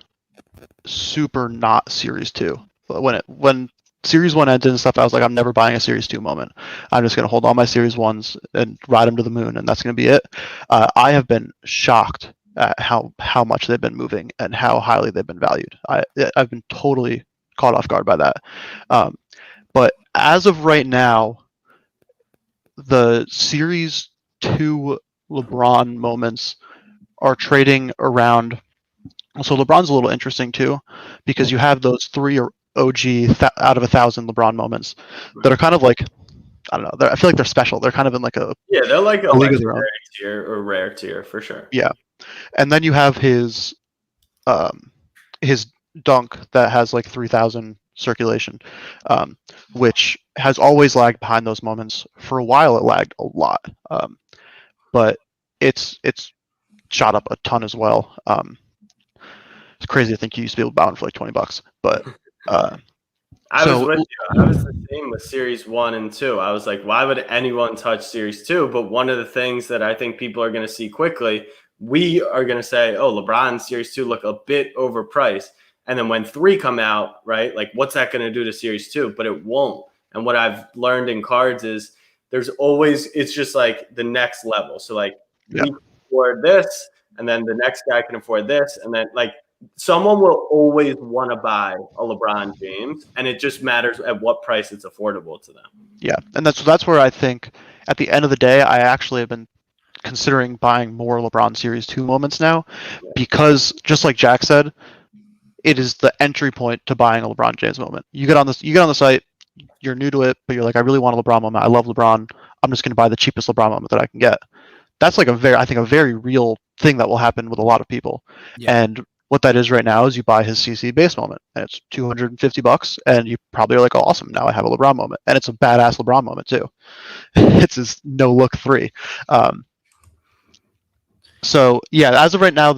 not Series 2 when Series 1 ended and stuff. I was like, I'm never buying a Series 2 moment. I'm just going to hold all my Series 1s and ride them to the moon, and that's going to be it. I have been shocked at how much they've been moving and how highly they've been valued. I've been totally caught off guard by that. But as of right now, the Series 2 LeBron moments are trading around. So LeBron's a little interesting too, because you have those 3 OG out of 1,000 LeBron moments that are kind of like, I don't know. I feel like they're special. They're kind of in like they're like a league of their own tier or rare tier for sure. Yeah, and then you have his dunk that has like 3,000 circulation, which has always lagged behind those moments. For a while, it lagged a lot, but it's shot up a ton as well. It's crazy to think you used to be able to buy one for like $20, but I was with you. I was the same with Series 1 and 2. I was like, why would anyone touch Series 2? But one of the things that I think people are going to see quickly, we are going to say, oh, LeBron Series 2 look a bit overpriced. And then when 3 come out, right, like what's that going to do to Series 2? But it won't. And what I've learned in cards is it's just like the next level. So like we can afford this, and then the next guy can afford this. And then like someone will always want to buy a LeBron James, and it just matters at what price it's affordable to them. Yeah, and that's where I think at the end of the day, I actually have been considering buying more LeBron Series 2 moments now, because just like Jack said, it is the entry point to buying a LeBron James moment. You get on the site, you're new to it, but you're like, I really want a LeBron moment. I love LeBron. I'm just going to buy the cheapest LeBron moment that I can get. That's like a very real thing that will happen with a lot of people. Yeah. And what that is right now is you buy his CC base moment, and it's $250, and you probably are like, oh, awesome, now I have a LeBron moment, and it's a badass LeBron moment too. It's his no look 3. So yeah, as of right now,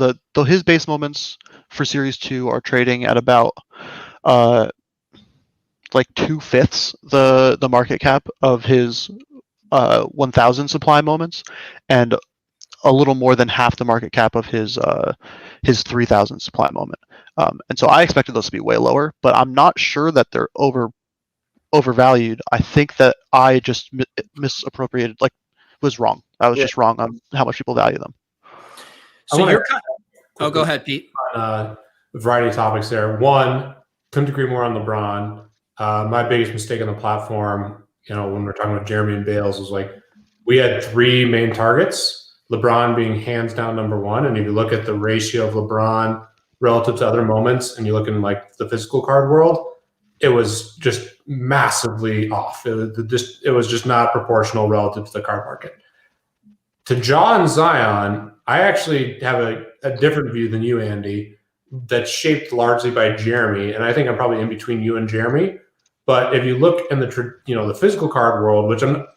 his base moments for Series 2 are trading at about like 2/5 the market cap of his 1,000 supply moments, and a little more than half the market cap of his 3,000 supply moment. And so I expected those to be way lower, but I'm not sure that they're overvalued. I think that I just misappropriated, like was wrong. I was just wrong on how much people value them. So you're oh, go ahead, Pete. A variety of topics there. One, couldn't agree more on LeBron. My biggest mistake on the platform, when we're talking about Jeremy and Bales, was like we had 3 main targets, LeBron being hands down number 1. And if you look at the ratio of LeBron relative to other moments, and you look in like the physical card world, it was just massively off. It was just not proportional relative to the card market. To Ja and Zion, I actually have a different view than you, Andy, that's shaped largely by Jeremy, and I think I'm probably in between you and Jeremy. But if you look in the physical card world, which I'm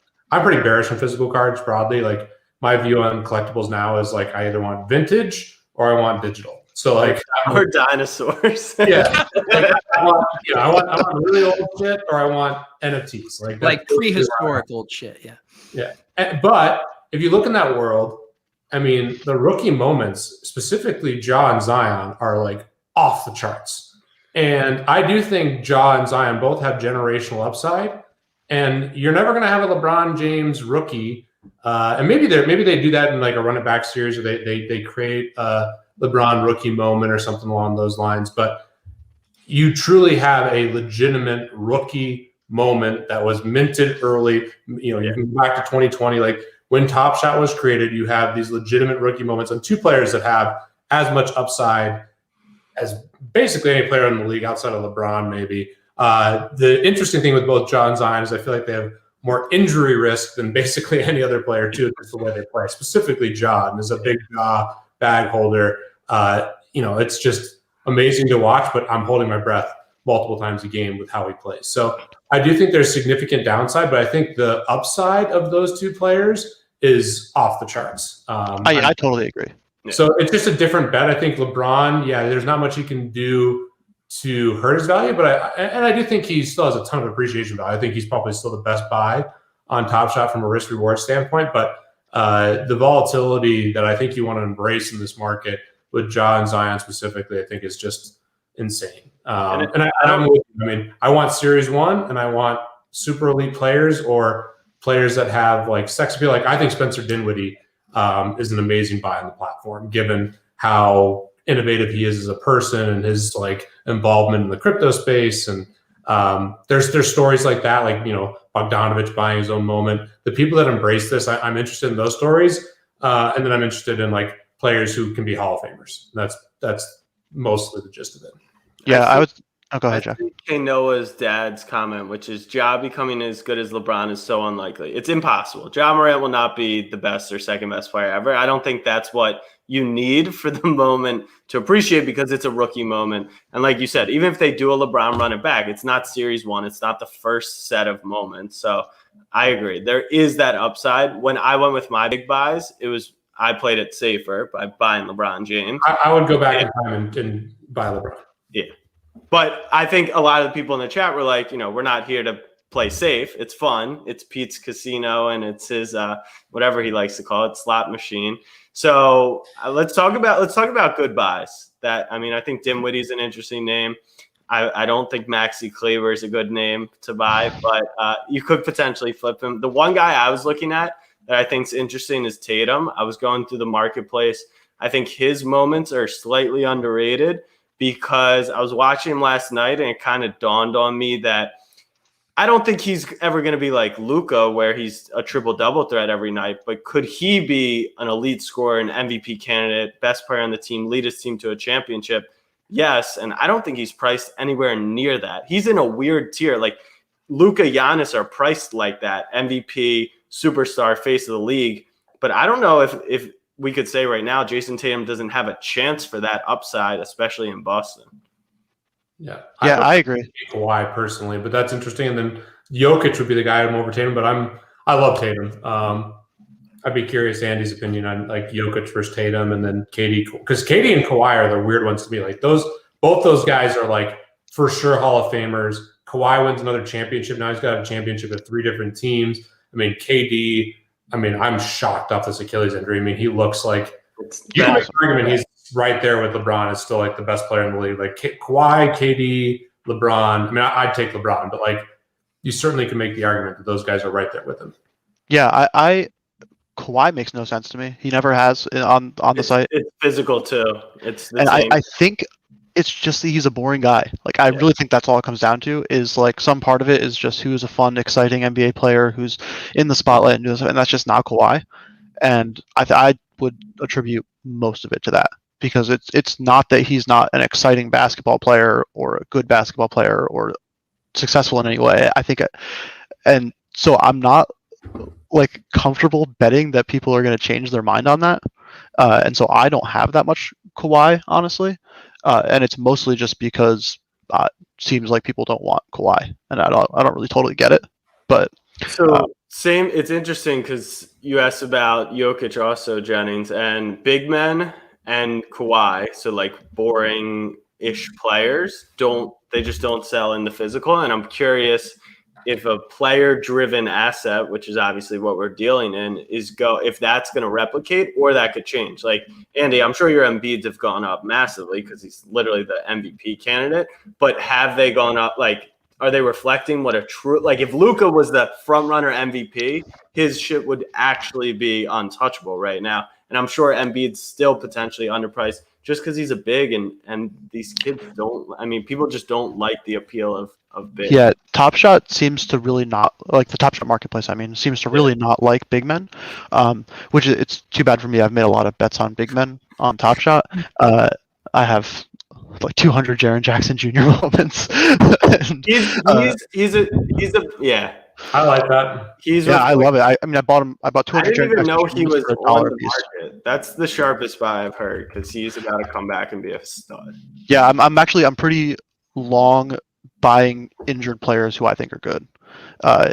pretty bearish on physical cards broadly. Like my view on collectibles now is like I either want vintage or I want digital. So like or dinosaurs. Yeah, like, I want really old shit or I want NFTs, like prehistoric old shit. Yeah. But if you look in that world, I mean, the rookie moments, specifically Ja and Zion, are like off the charts. And I do think Ja and Zion both have generational upside. And you're never going to have a LeBron James rookie. And maybe they do that in like a run it back series, or they create a LeBron rookie moment or something along those lines. But you truly have a legitimate rookie moment that was minted early. You can go back to 2020, like when Top Shot was created, you have these legitimate rookie moments on 2 players that have as much upside as basically any player in the league outside of LeBron, maybe. The interesting thing with both Ja and Zion is I feel like they have more injury risk than basically any other player, too, just the way they play. Specifically, Ja, and is a big bag holder. It's just amazing to watch, but I'm holding my breath multiple times a game with how he plays. So I do think there's significant downside, but I think the upside of those 2 players is off the charts. I totally agree. So it's just a different bet. I think LeBron, there's not much he can do to hurt his value, but I do think he still has a ton of appreciation value. I think he's probably still the best buy on Top Shot from a risk reward standpoint, but the volatility that I think you want to embrace in this market with Ja and Zion specifically, I think is just insane. I want Series 1 and I want super elite players or players that have like sex appeal. Like I think Spencer Dinwiddie is an amazing buy on the platform, given how innovative he is as a person and his like involvement in the crypto space. And there's stories like that, like, Bogdanovich buying his own moment. The people that embrace this, I'm interested in those stories. And then I'm interested in like players who can be Hall of Famers. That's mostly the gist of it. Yeah, go ahead, Jeff. Noah's dad's comment, which is Ja becoming as good as LeBron is so unlikely. It's impossible. Ja Morant will not be the best or second best player ever. I don't think that's what you need for the moment to appreciate, because it's a rookie moment. And like you said, even if they do a LeBron run it back, it's not Series 1. It's not the first set of moments. So I agree. There is that upside. When I went with my big buys, I played it safer by buying LeBron James. I would go back in time and buy LeBron. Yeah. But I think a lot of the people in the chat were like, we're not here to play safe. It's fun. It's Pete's casino and it's his whatever he likes to call it, slot machine. So let's talk about good buys. I think Dinwiddie's an interesting name. I don't think Maxi Kleber is a good name to buy, but you could potentially flip him. The one guy I was looking at that I think is interesting is Tatum. I was going through the marketplace. I think his moments are slightly underrated, because I was watching him last night and it kind of dawned on me that I don't think he's ever going to be like Luka, where he's a triple-double threat every night. But could he be an elite scorer, an MVP candidate, best player on the team, lead his team to a championship? Yes, and I don't think he's priced anywhere near that. He's in a weird tier. Like Luka, Giannis are priced like that, MVP, superstar, face of the league. But I don't know if we could say right now Jason Tatum doesn't have a chance for that upside, especially in Boston. Yeah, I agree. Kawhi personally, but that's interesting. And then Jokic would be the guy I'm over Tatum, but I love Tatum. I'd be curious Andy's opinion on like Jokic versus Tatum, and then KD, because KD and Kawhi are the weird ones to me. Like both those guys are like for sure Hall of Famers. Kawhi wins another championship. Now he's got a championship at 3 different teams. KD. I'm shocked off this Achilles injury. He looks like he's right there with LeBron. Is still like the best player in the league. Like Kawhi, KD, LeBron. I'd take LeBron, but like you certainly can make the argument that those guys are right there with him. Yeah, Kawhi makes no sense to me. He never has on the site. It's physical too. It's the And same. I think it's just that he's a boring guy. Like, I really think that's all it comes down to, is like some part of it is just who's a fun, exciting NBA player who's in the spotlight and doing stuff, and that's just not Kawhi. And I would attribute most of it to that, because it's not that he's not an exciting basketball player or a good basketball player or successful in any way. I think, and so I'm not like comfortable betting that people are going to change their mind on that. And so I don't have that much Kawhi, honestly. And it's mostly just because it seems like people don't want Kawhi, and I don't really totally get it. But same. It's interesting because you asked about Jokic also, Jennings, and big men and Kawhi. So like boring-ish players just don't sell in the physical. And I'm curious if a player-driven asset, which is obviously what we're dealing in, if that's going to replicate, or that could change. Like, Andy, I'm sure your Embiids have gone up massively because he's literally the MVP candidate. But have they gone up? Like, are they reflecting what a true, like, if Luka was the front runner MVP, his shit would actually be untouchable right now. And I'm sure Embiid's still potentially underpriced just because he's a big, and these kids people just don't like the appeal of big. Yeah, Top Shot seems to really not like the Top Shot marketplace. Seems to really not like big men, which it's too bad for me. I've made a lot of bets on big men on Top Shot. I have like 200 Jaren Jackson Jr. moments. And, he's a yeah. I like that. I love it. I bought him. I bought 200. I didn't even know he was on the piece. market. That's the sharpest buy I've heard, because he's about to come back and be a stud. Yeah, I'm pretty long buying injured players who I think are good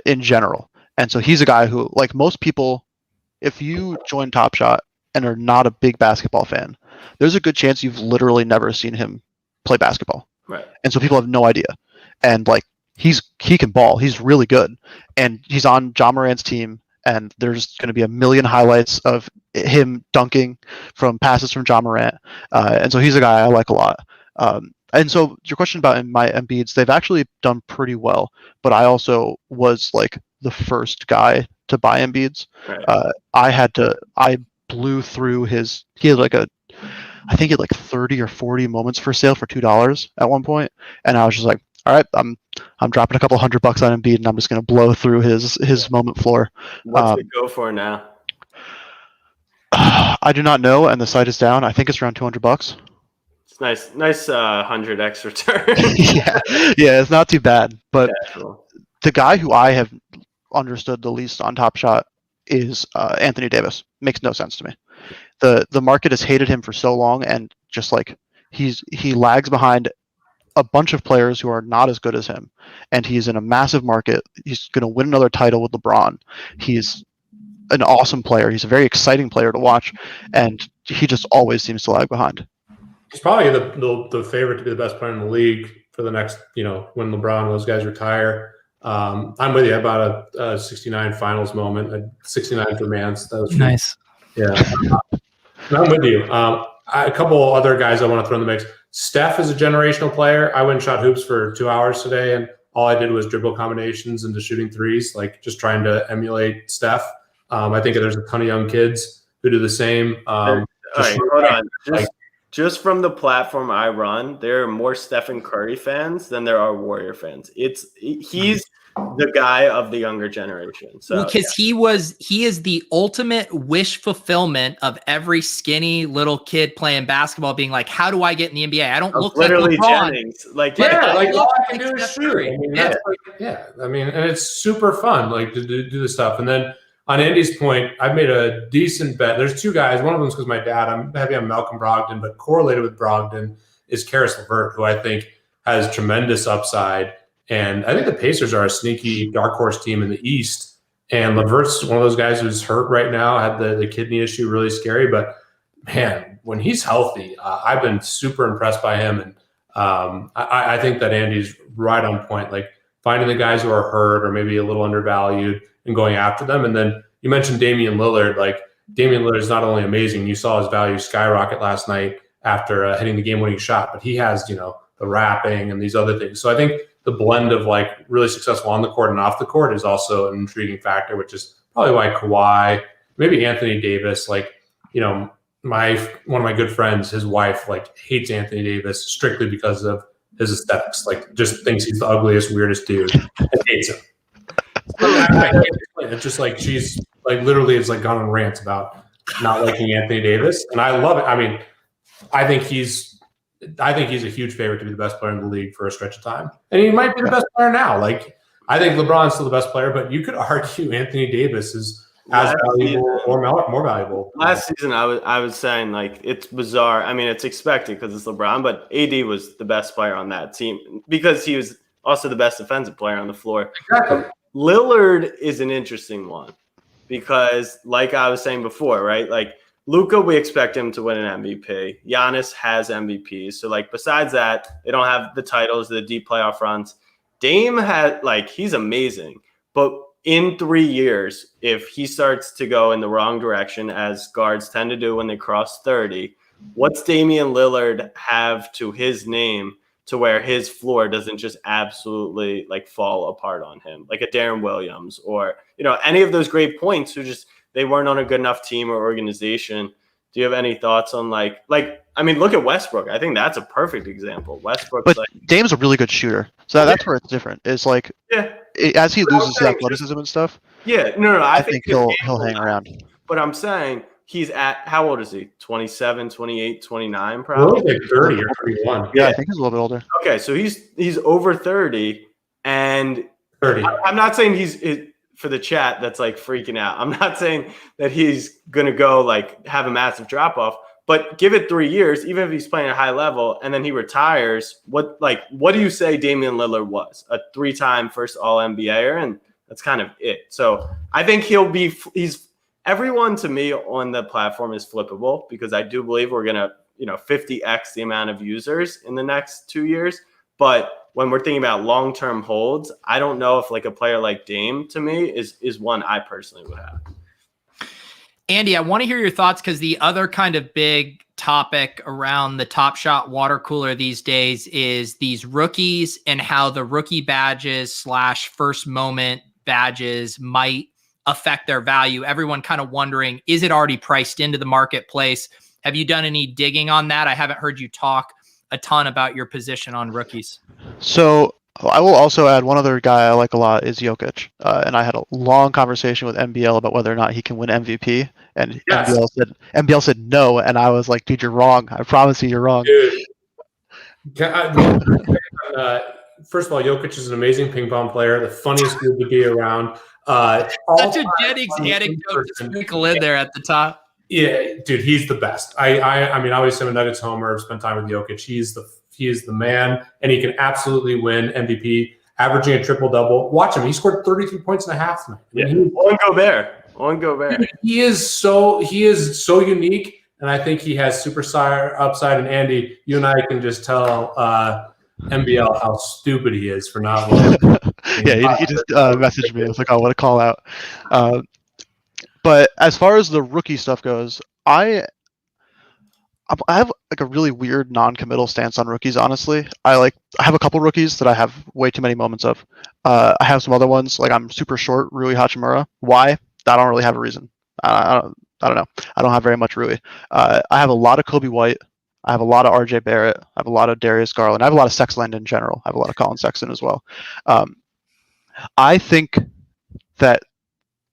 in general. And so he's a guy who, like most people, if you join Top Shot and are not a big basketball fan, there's a good chance you've literally never seen him play basketball. Right. And so people have no idea. And like he can ball. He's really good. And he's on Ja Morant's team, and there's going to be a million highlights of him dunking from passes from Ja Morant. And so he's a guy I like a lot. And so your question about my Embiids, they've actually done pretty well, but I also was like the first guy to buy Embiids. Right. I blew through he had like I think he had like 30 or 40 moments for sale for $2 at one point. And I was just like, all right, I'm dropping a couple $100 on Embiid, and I'm just going to blow through his moment floor. What's it go for now? I do not know, and the site is down. I think it's around $200. It's nice 100x return. yeah, it's not too bad. But cool. The guy who I have understood the least on Top Shot is Anthony Davis. Makes no sense to me. The market has hated him for so long, and just like he lags behind a bunch of players who are not as good as him, and he's in a massive market. He's going to win another title with LeBron. He's an awesome player. He's a very exciting player to watch, and he just always seems to lag behind. He's probably the favorite to be the best player in the league for the next, when LeBron, those guys retire. I'm with you about a 69 finals moment, a 69 for Mance. That was nice. Yeah. I'm with you. A couple other guys I want to throw in the mix. Steph is a generational player. I went and shot hoops for 2 hours today, and all I did was dribble combinations into shooting threes, like just trying to emulate Steph. I think there's a ton of young kids who do the same. All right, hold on. Just from the platform I run, there are more Stephen Curry fans than there are Warrior fans. He's the guy of the younger generation. So because he is the ultimate wish fulfillment of every skinny little kid playing basketball, being like, how do I get in the NBA? I don't look literally like LeBron. Jennings. Like, all I can do is shoot. And it's super fun, like to do the stuff. And then on Andy's point, I've made a decent bet. There's two guys. One of them is because my dad. I'm heavy on Malcolm Brogdon, but correlated with Brogdon is Karis LeVert, who I think has tremendous upside. And I think the Pacers are a sneaky dark horse team in the East. And LeVert's one of those guys who's hurt right now, had the kidney issue, really scary. But, man, when he's healthy, I've been super impressed by him. And I think that Andy's right on point, like finding the guys who are hurt or maybe a little undervalued and going after them. And then you mentioned Damian Lillard. Like, Damian Lillard is not only amazing, you saw his value skyrocket last night after hitting the game-winning shot, but he has, the wrapping and these other things. So I think the blend of like really successful on the court and off the court is also an intriguing factor, which is probably why Kawhi, maybe Anthony Davis, like, you know, one of my good friends, his wife like hates Anthony Davis strictly because of his aesthetics, like just thinks he's the ugliest, weirdest dude and hates him. It's just like she's like literally is like gone on rants about not liking Anthony Davis, and I love it. I mean, I think he's a huge favorite to be the best player in the league for a stretch of time, and he might be the best player now. Like I think LeBron's still the best player, but you could argue Anthony Davis is as valuable or more valuable. Last season, I was saying like it's bizarre. I mean, it's expected because it's LeBron, but AD was the best player on that team because he was also the best defensive player on the floor. Exactly. Lillard is an interesting one because, like I was saying before, right? Like Luka, we expect him to win an MVP. Giannis has MVPs. So, like, besides that, they don't have the titles, the deep playoff runs. Dame had, like, he's amazing. But in 3 years, if he starts to go in the wrong direction, as guards tend to do when they cross 30, what's Damian Lillard have to his name to where his floor doesn't just absolutely like fall apart on him, like a Darren Williams or, you know, any of those great points who just, they weren't on a good enough team or organization. Do you have any thoughts on like, I mean, look at Westbrook. I think that's a perfect example. Westbrook's But like, Dame's a really good shooter, so that's where it's different. It's like as he loses his athleticism and stuff. Yeah, no, I think he'll hang around. But I'm saying he's at, how old is he? 27, 28, 29 probably? Like 30 or 31. Yeah, I think he's a little bit older. Okay, so he's over 30, and 30. I'm not saying he's for the chat that's like freaking out. I'm not saying that he's going to go like have a massive drop off, but give it 3 years, even if he's playing at a high level and then he retires. What do you say Damian Lillard was? A 3-time first All NBAer, and that's kind of it. So I think he's everyone to me on the platform is flippable because I do believe we're going to, 50x the amount of users in the next 2 years. But when we're thinking about long-term holds, I don't know if like a player like Dame to me is one I personally would have. Andy, I want to hear your thoughts because the other kind of big topic around the Top Shot water cooler these days is these rookies and how the rookie badges / first moment badges might affect their value. Everyone kind of wondering, is it already priced into the marketplace? Have you done any digging on that? I haven't heard you talk a ton about your position on rookies. So I will also add one other guy I like a lot is Jokic. And I had a long conversation with MBL about whether or not he can win MVP. And yes. MBL said no. And I was like, dude, you're wrong. I promise you, you're wrong. Dude. First of all, Jokic is an amazing ping pong player, the funniest dude to be around. Such a Jennings anecdote to sprinkle in there at the top. Yeah, dude, he's the best. I mean, obviously I'm a Nuggets homer. I've spent time with Jokic. He is the man, and he can absolutely win MVP, averaging a triple-double. Watch him. He scored 33 points and a half tonight. Yeah, on Gobert. He is so unique, and I think he has superstar upside. And Andy, you and I can just tell MBL how stupid he is for not winning. Yeah, he just messaged me. I was like, oh, what a call out. But as far as the rookie stuff goes, I have like a really weird non-committal stance on rookies. Honestly, I have a couple rookies that I have way too many moments of. I have some other ones like I'm super short Rui Hachimura. Why? I don't really have a reason. I don't know. I don't have very much Rui. I have a lot of Kobe White. I have a lot of RJ Barrett. I have a lot of Darius Garland. I have a lot of Sexland in general. I have a lot of Colin Sexton as well. I think that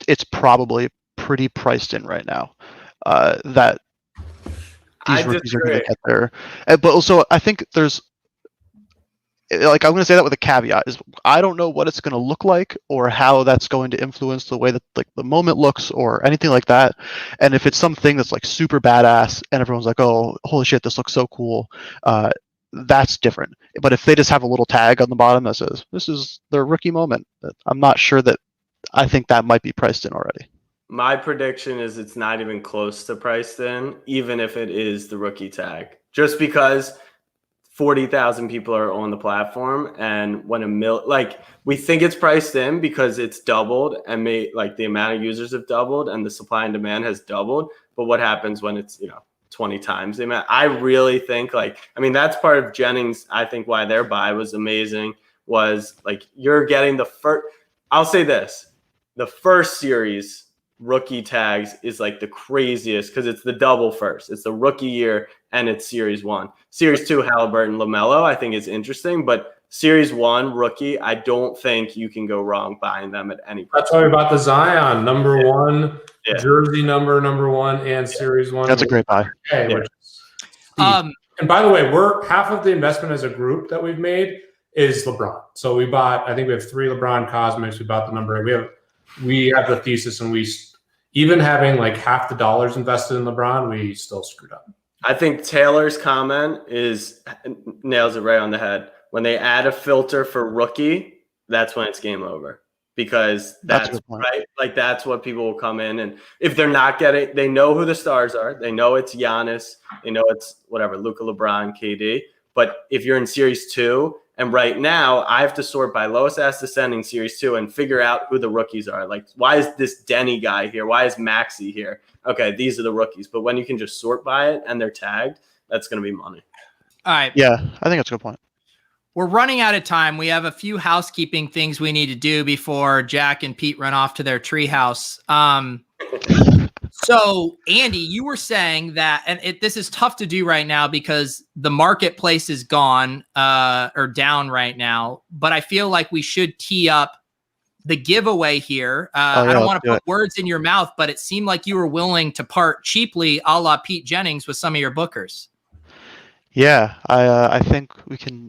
it's probably pretty priced in right now that these rookies are going to get there. But also, I think there's I'm going to say that with a caveat is I don't know what it's going to look like or how that's going to influence the way that like the moment looks or anything like that. And if it's something that's like super badass and everyone's like, oh, holy shit, this looks so cool. That's different. But if they just have a little tag on the bottom that says, this is their rookie moment, I'm not sure that I think that might be priced in already. My prediction is it's not even close to priced in, even if it is the rookie tag, just because 40,000 people are on the platform. And when we think it's priced in because it's doubled and the amount of users have doubled and the supply and demand has doubled. But what happens when it's, 20 times the amount? I really think that's part of Jennings. I think why their buy was amazing was like you're getting the first. I'll say this: the first series rookie tags is like the craziest because it's the double first. It's the rookie year and it's series 1. Series 2, Halliburton, LaMelo, I think is interesting, but series 1 rookie, I don't think you can go wrong buying them at any price. That's why we bought the Zion number 1, jersey number 1, and series 1. That's a great buy. Okay, which is and by the way, we're half of the investment as a group that we've made is LeBron. So we bought, I think we have 3 LeBron Cosmics. We bought the number 8. We have the thesis, and we even having like half the dollars invested in LeBron, we still screwed up. I think Taylor's comment nails it right on the head. When they add a filter for rookie, that's when it's game over, because that's right. Like that's what people will come in, and if they're not getting, they know who the stars are. They know it's Giannis. They know it's whatever, Luka, LeBron, KD. But if you're in series 2, and right now I have to sort by lowest as descending series 2 and figure out who the rookies are. Like, why is this Denny guy here? Why is Maxey here? Okay, these are the rookies. But when you can just sort by it and they're tagged, that's going to be money. All right. Yeah, I think that's a good point. We're running out of time. We have a few housekeeping things we need to do before Jack and Pete run off to their treehouse. So, Andy, you were saying that, and this is tough to do right now because the marketplace is gone or down right now, but I feel like we should tee up the giveaway here. I don't want to put words in your mouth, but it seemed like you were willing to part cheaply a la Pete Jennings with some of your bookers. Yeah, I think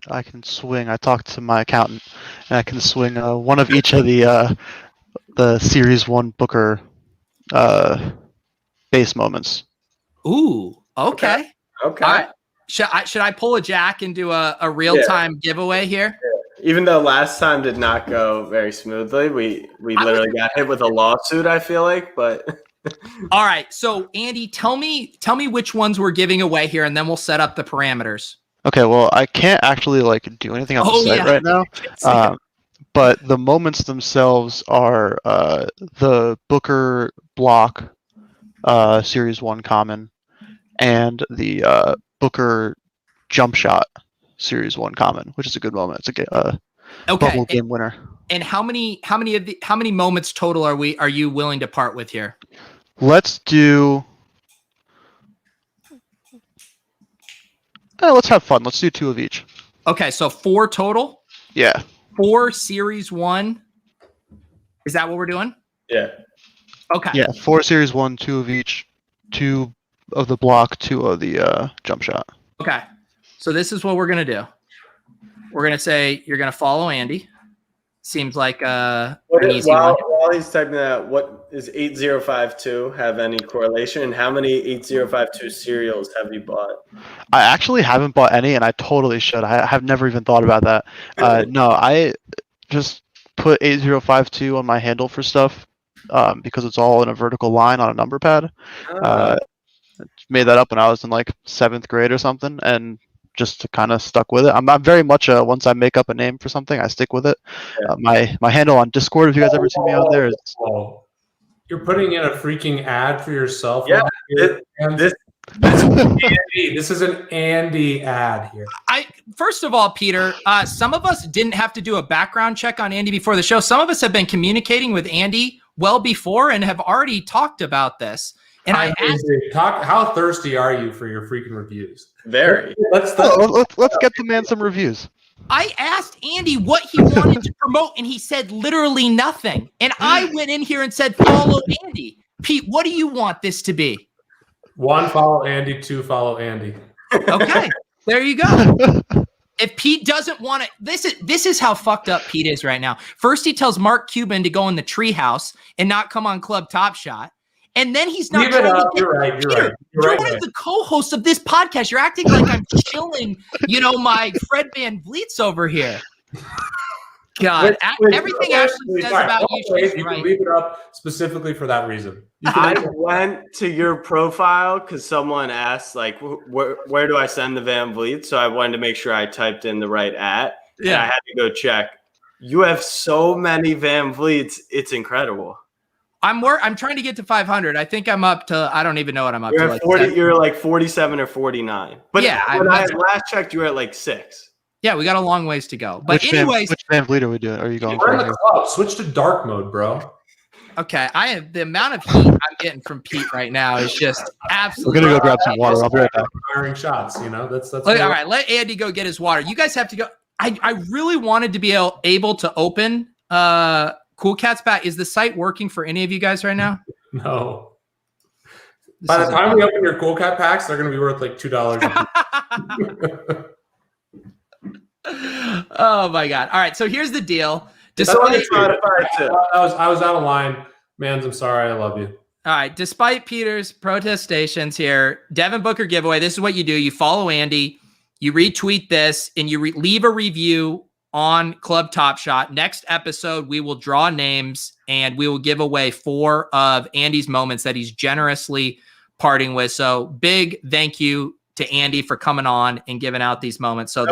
I can swing. I talked to my accountant, and I can swing one of each of the Series 1 Booker base moments. Ooh, okay. Okay. All right. Should I pull a Jack and do a real-time giveaway here? Yeah. Even though last time did not go very smoothly, we literally got hit with a lawsuit, I feel like, but all right. So Andy, tell me which ones we're giving away here, and then we'll set up the parameters. Okay, well, I can't actually do anything on the site right now. But the moments themselves are the Booker block Series 1 common and the Booker jump shot Series 1 common, which is a good moment. It's a bubble game winner. And how many moments total are you willing to part with here? Let's do let's have fun. Let's do 2 of each. Okay, so 4 total? Yeah. 4 Series 1. Is that what we're doing? Yeah. Okay. Yeah, 4 Series 1, 2 of each, 2 of the block, 2 of the jump shot. Okay. So this is what we're going to do. We're going to say you're going to follow Andy. Seems like an easy one. While he's typing that, what is 8052 have any correlation? And how many 8052 serials have you bought? I actually haven't bought any, and I totally should. I have never even thought about that. No, I just put 8052 on my handle for stuff because it's all in a vertical line on a number pad. Made that up when I was in 7th grade or something, and just kind of stuck with it. I'm very much once I make up a name for something, I stick with it. My handle on Discord, if you guys ever see me on there, is. You're putting in a freaking ad for yourself. Yeah, this is an Andy ad here. First of all, Peter, some of us didn't have to do a background check on Andy before the show. Some of us have been communicating with Andy well before and have already talked about this. And I asked, how thirsty are you for your freaking reviews? Very. Let's get the man some reviews. I asked Andy what he wanted to promote, and he said literally nothing. And I went in here and said, follow Andy. Pete, what do you want this to be? 1, follow Andy. 2, follow Andy. Okay, there you go. If Pete doesn't want it, this is how fucked up Pete is right now. First, he tells Mark Cuban to go in the treehouse and not come on Club Top Shot. And then he's not. You're right. You're one of the co-hosts of this podcast. You're acting like I'm chilling, my Fred Van Vliet's over here. God, everything Ashley says about you. You can leave it up specifically for that reason. I went to your profile because someone asked, where do I send the Van Vliet? So I wanted to make sure I typed in the right @. Yeah. And I had to go check. You have so many Van Vliets. It's incredible. I'm trying to get to 500. I think I'm up to. I don't even know what I'm up to. You're 47 or 49. But when I last checked, you were at 6. Yeah, we got a long ways to go. But anyways, which Van Vliet are we doing? Are you going? We're in the club. Switch to dark mode, bro. okay, I have the amount of heat I'm getting from Pete right now is just absolutely. We're gonna go grab some water. I'll be right back. Firing shots, that's. All right, let Andy go get his water. You guys have to go. I really wanted to be able to open Cool Cats back. Is the site working for any of you guys right now? No. By the time we open your Cool Cat packs, they're going to be worth like $2. Oh my God! All right, so here's the deal. I was out of line, Mans. I'm sorry. I love you. All right. Despite Peter's protestations here, Devin Booker giveaway. This is what you do: you follow Andy, you retweet this, and you leave a review on Club Top Shot. Next episode, we will draw names and we will give away 4 of Andy's moments that he's generously parting with. So big thank you to Andy for coming on and giving out these moments. So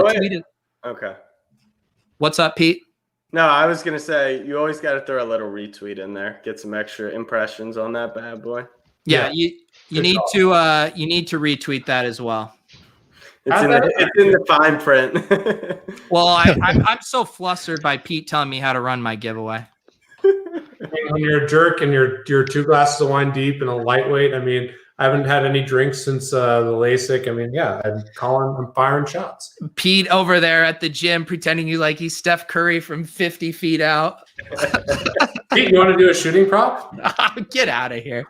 okay. What's up, Pete? No, I was gonna say you always got to throw a little retweet in there, get some extra impressions on that bad boy. Yeah. you need to retweet that as well. It's in the fine print. Well, I'm so flustered by Pete telling me how to run my giveaway. When you're a jerk and you're 2 glasses of wine deep and a lightweight, I haven't had any drinks since the LASIK. I'm firing shots. Pete over there at the gym pretending he's Steph Curry from 50 feet out. Pete, you want to do a shooting prop? Get out of here.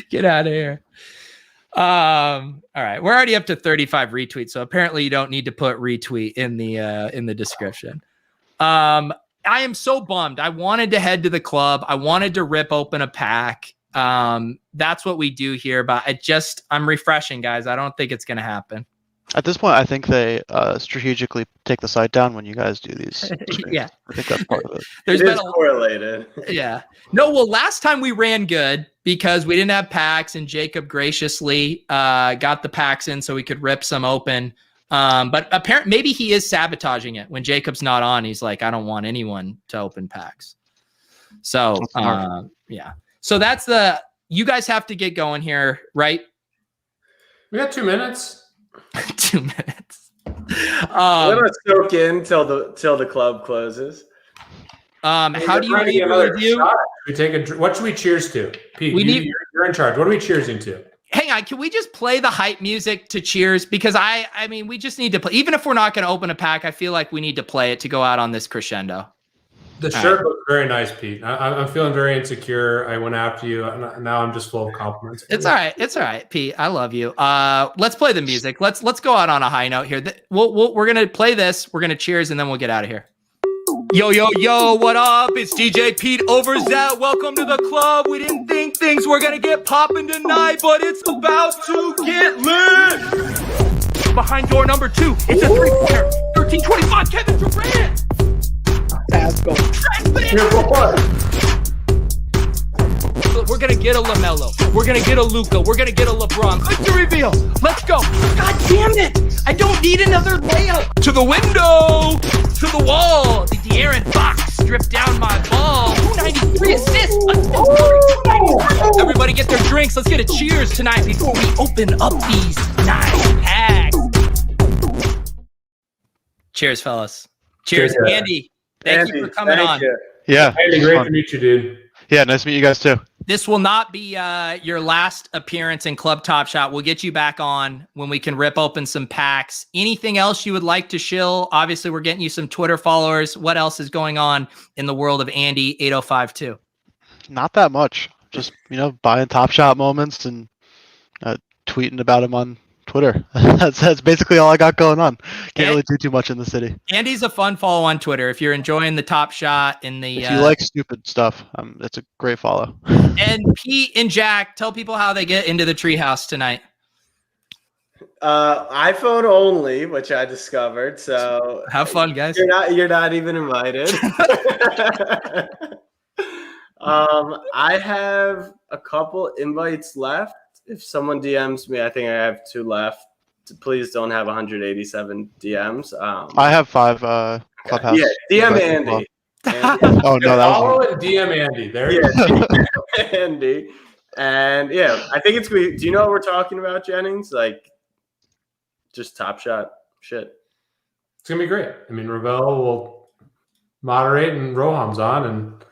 Get out of here. All right. We're already up to 35 retweets. So apparently you don't need to put retweet in the description. I am so bummed. I wanted to head to the club. I wanted to rip open a pack. That's what we do here, but I'm refreshing, guys. I don't think it's going to happen. At this point, I think they strategically take the site down when you guys do these. Yeah. I think that's part of it. It is correlated. Yeah. No, well, last time we ran good because we didn't have packs and Jacob graciously got the packs in so we could rip some open. But apparently maybe he is sabotaging it. When Jacob's not on, he's like, I don't want anyone to open packs. So, yeah. So you guys have to get going here, right? We got 2 minutes. 2 minutes. We're gonna soak in till the club closes. How do you leave a review? What should we cheers to? Pete, you're in charge. What are we cheersing to? Hang on, can we just play the hype music to cheers? Because we just need to play. Even if we're not going to open a pack, I feel like we need to play it to go out on this crescendo. The shirt looks very nice, Pete. I'm feeling very insecure. I went after you. Now I'm just full of compliments. It's all right. It's all right, Pete. I love you. Let's play the music. Let's go out on a high note here. We're gonna play this. We're gonna cheers, and then we'll get out of here. Yo, yo, yo, what up? It's DJ Pete Overzet. Welcome to the club. We didn't think things were gonna get popping tonight, but it's about to get lit. Behind door number 2, it's a 3-pointer. 13-25, Kevin Durant. We're gonna get a LaMelo. We're gonna get a Luka. We're gonna get a LeBron. Victory reveal. Let's go. God damn it! I don't need another layup. To the window. To the wall. The De'Aaron Fox stripped down my ball. 293 assists. Let's go. 293. Everybody get their drinks. Let's get a cheers tonight before we open up these 9 packs. Cheers, fellas. Cheers, Andy. Thank you for coming on. Yeah. Andy, great to meet you, dude. Yeah, nice to meet you guys too. This will not be your last appearance in Club Top Shot. We'll get you back on when we can rip open some packs. Anything else you would like to shill? Obviously, we're getting you some Twitter followers. What else is going on in the world of Andy 8052? Not that much. Just, buying Top Shot moments and tweeting about him on Twitter. That's basically all I got going on. Can't really do too much in the city. Andy's a fun follow on Twitter. If you're enjoying the Top Shot and the... If you like stupid stuff, it's a great follow. And Pete and Jack, tell people how they get into the treehouse tonight. iPhone only, which I discovered. So have fun, guys. You're not even invited. I have a couple invites left. If someone DMs me, I think I have 2 left. Please don't have 187 DMs. I have 5 Clubhouse. Yeah, DM Andy. Oh no, that was and DM Andy. There you go. Andy. And yeah, I think it's good. Do you know what we're talking about, Jennings? Like just Top Shot shit. It's gonna be great. I mean, Ravel will moderate and Roham's on, and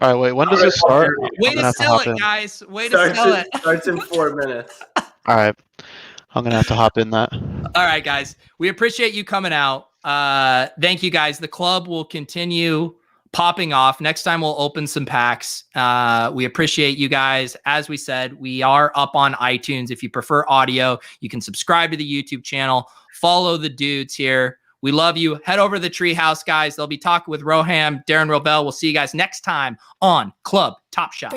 All right, wait. When does this start? Way I'm gonna to have to sell hop it, in. guys. Way to sell it. Starts in 4 minutes. All right, I'm gonna have to hop in that. All right, guys. We appreciate you coming out. Thank you, guys. The club will continue popping off. Next time we'll open some packs. We appreciate you guys. As we said, we are up on iTunes. If you prefer audio, you can subscribe to the YouTube channel. Follow the dudes here. We love you. Head over to the Treehouse, guys. They'll be talking with Roham, Darren Rovell. We'll see you guys next time on Club Top Shot.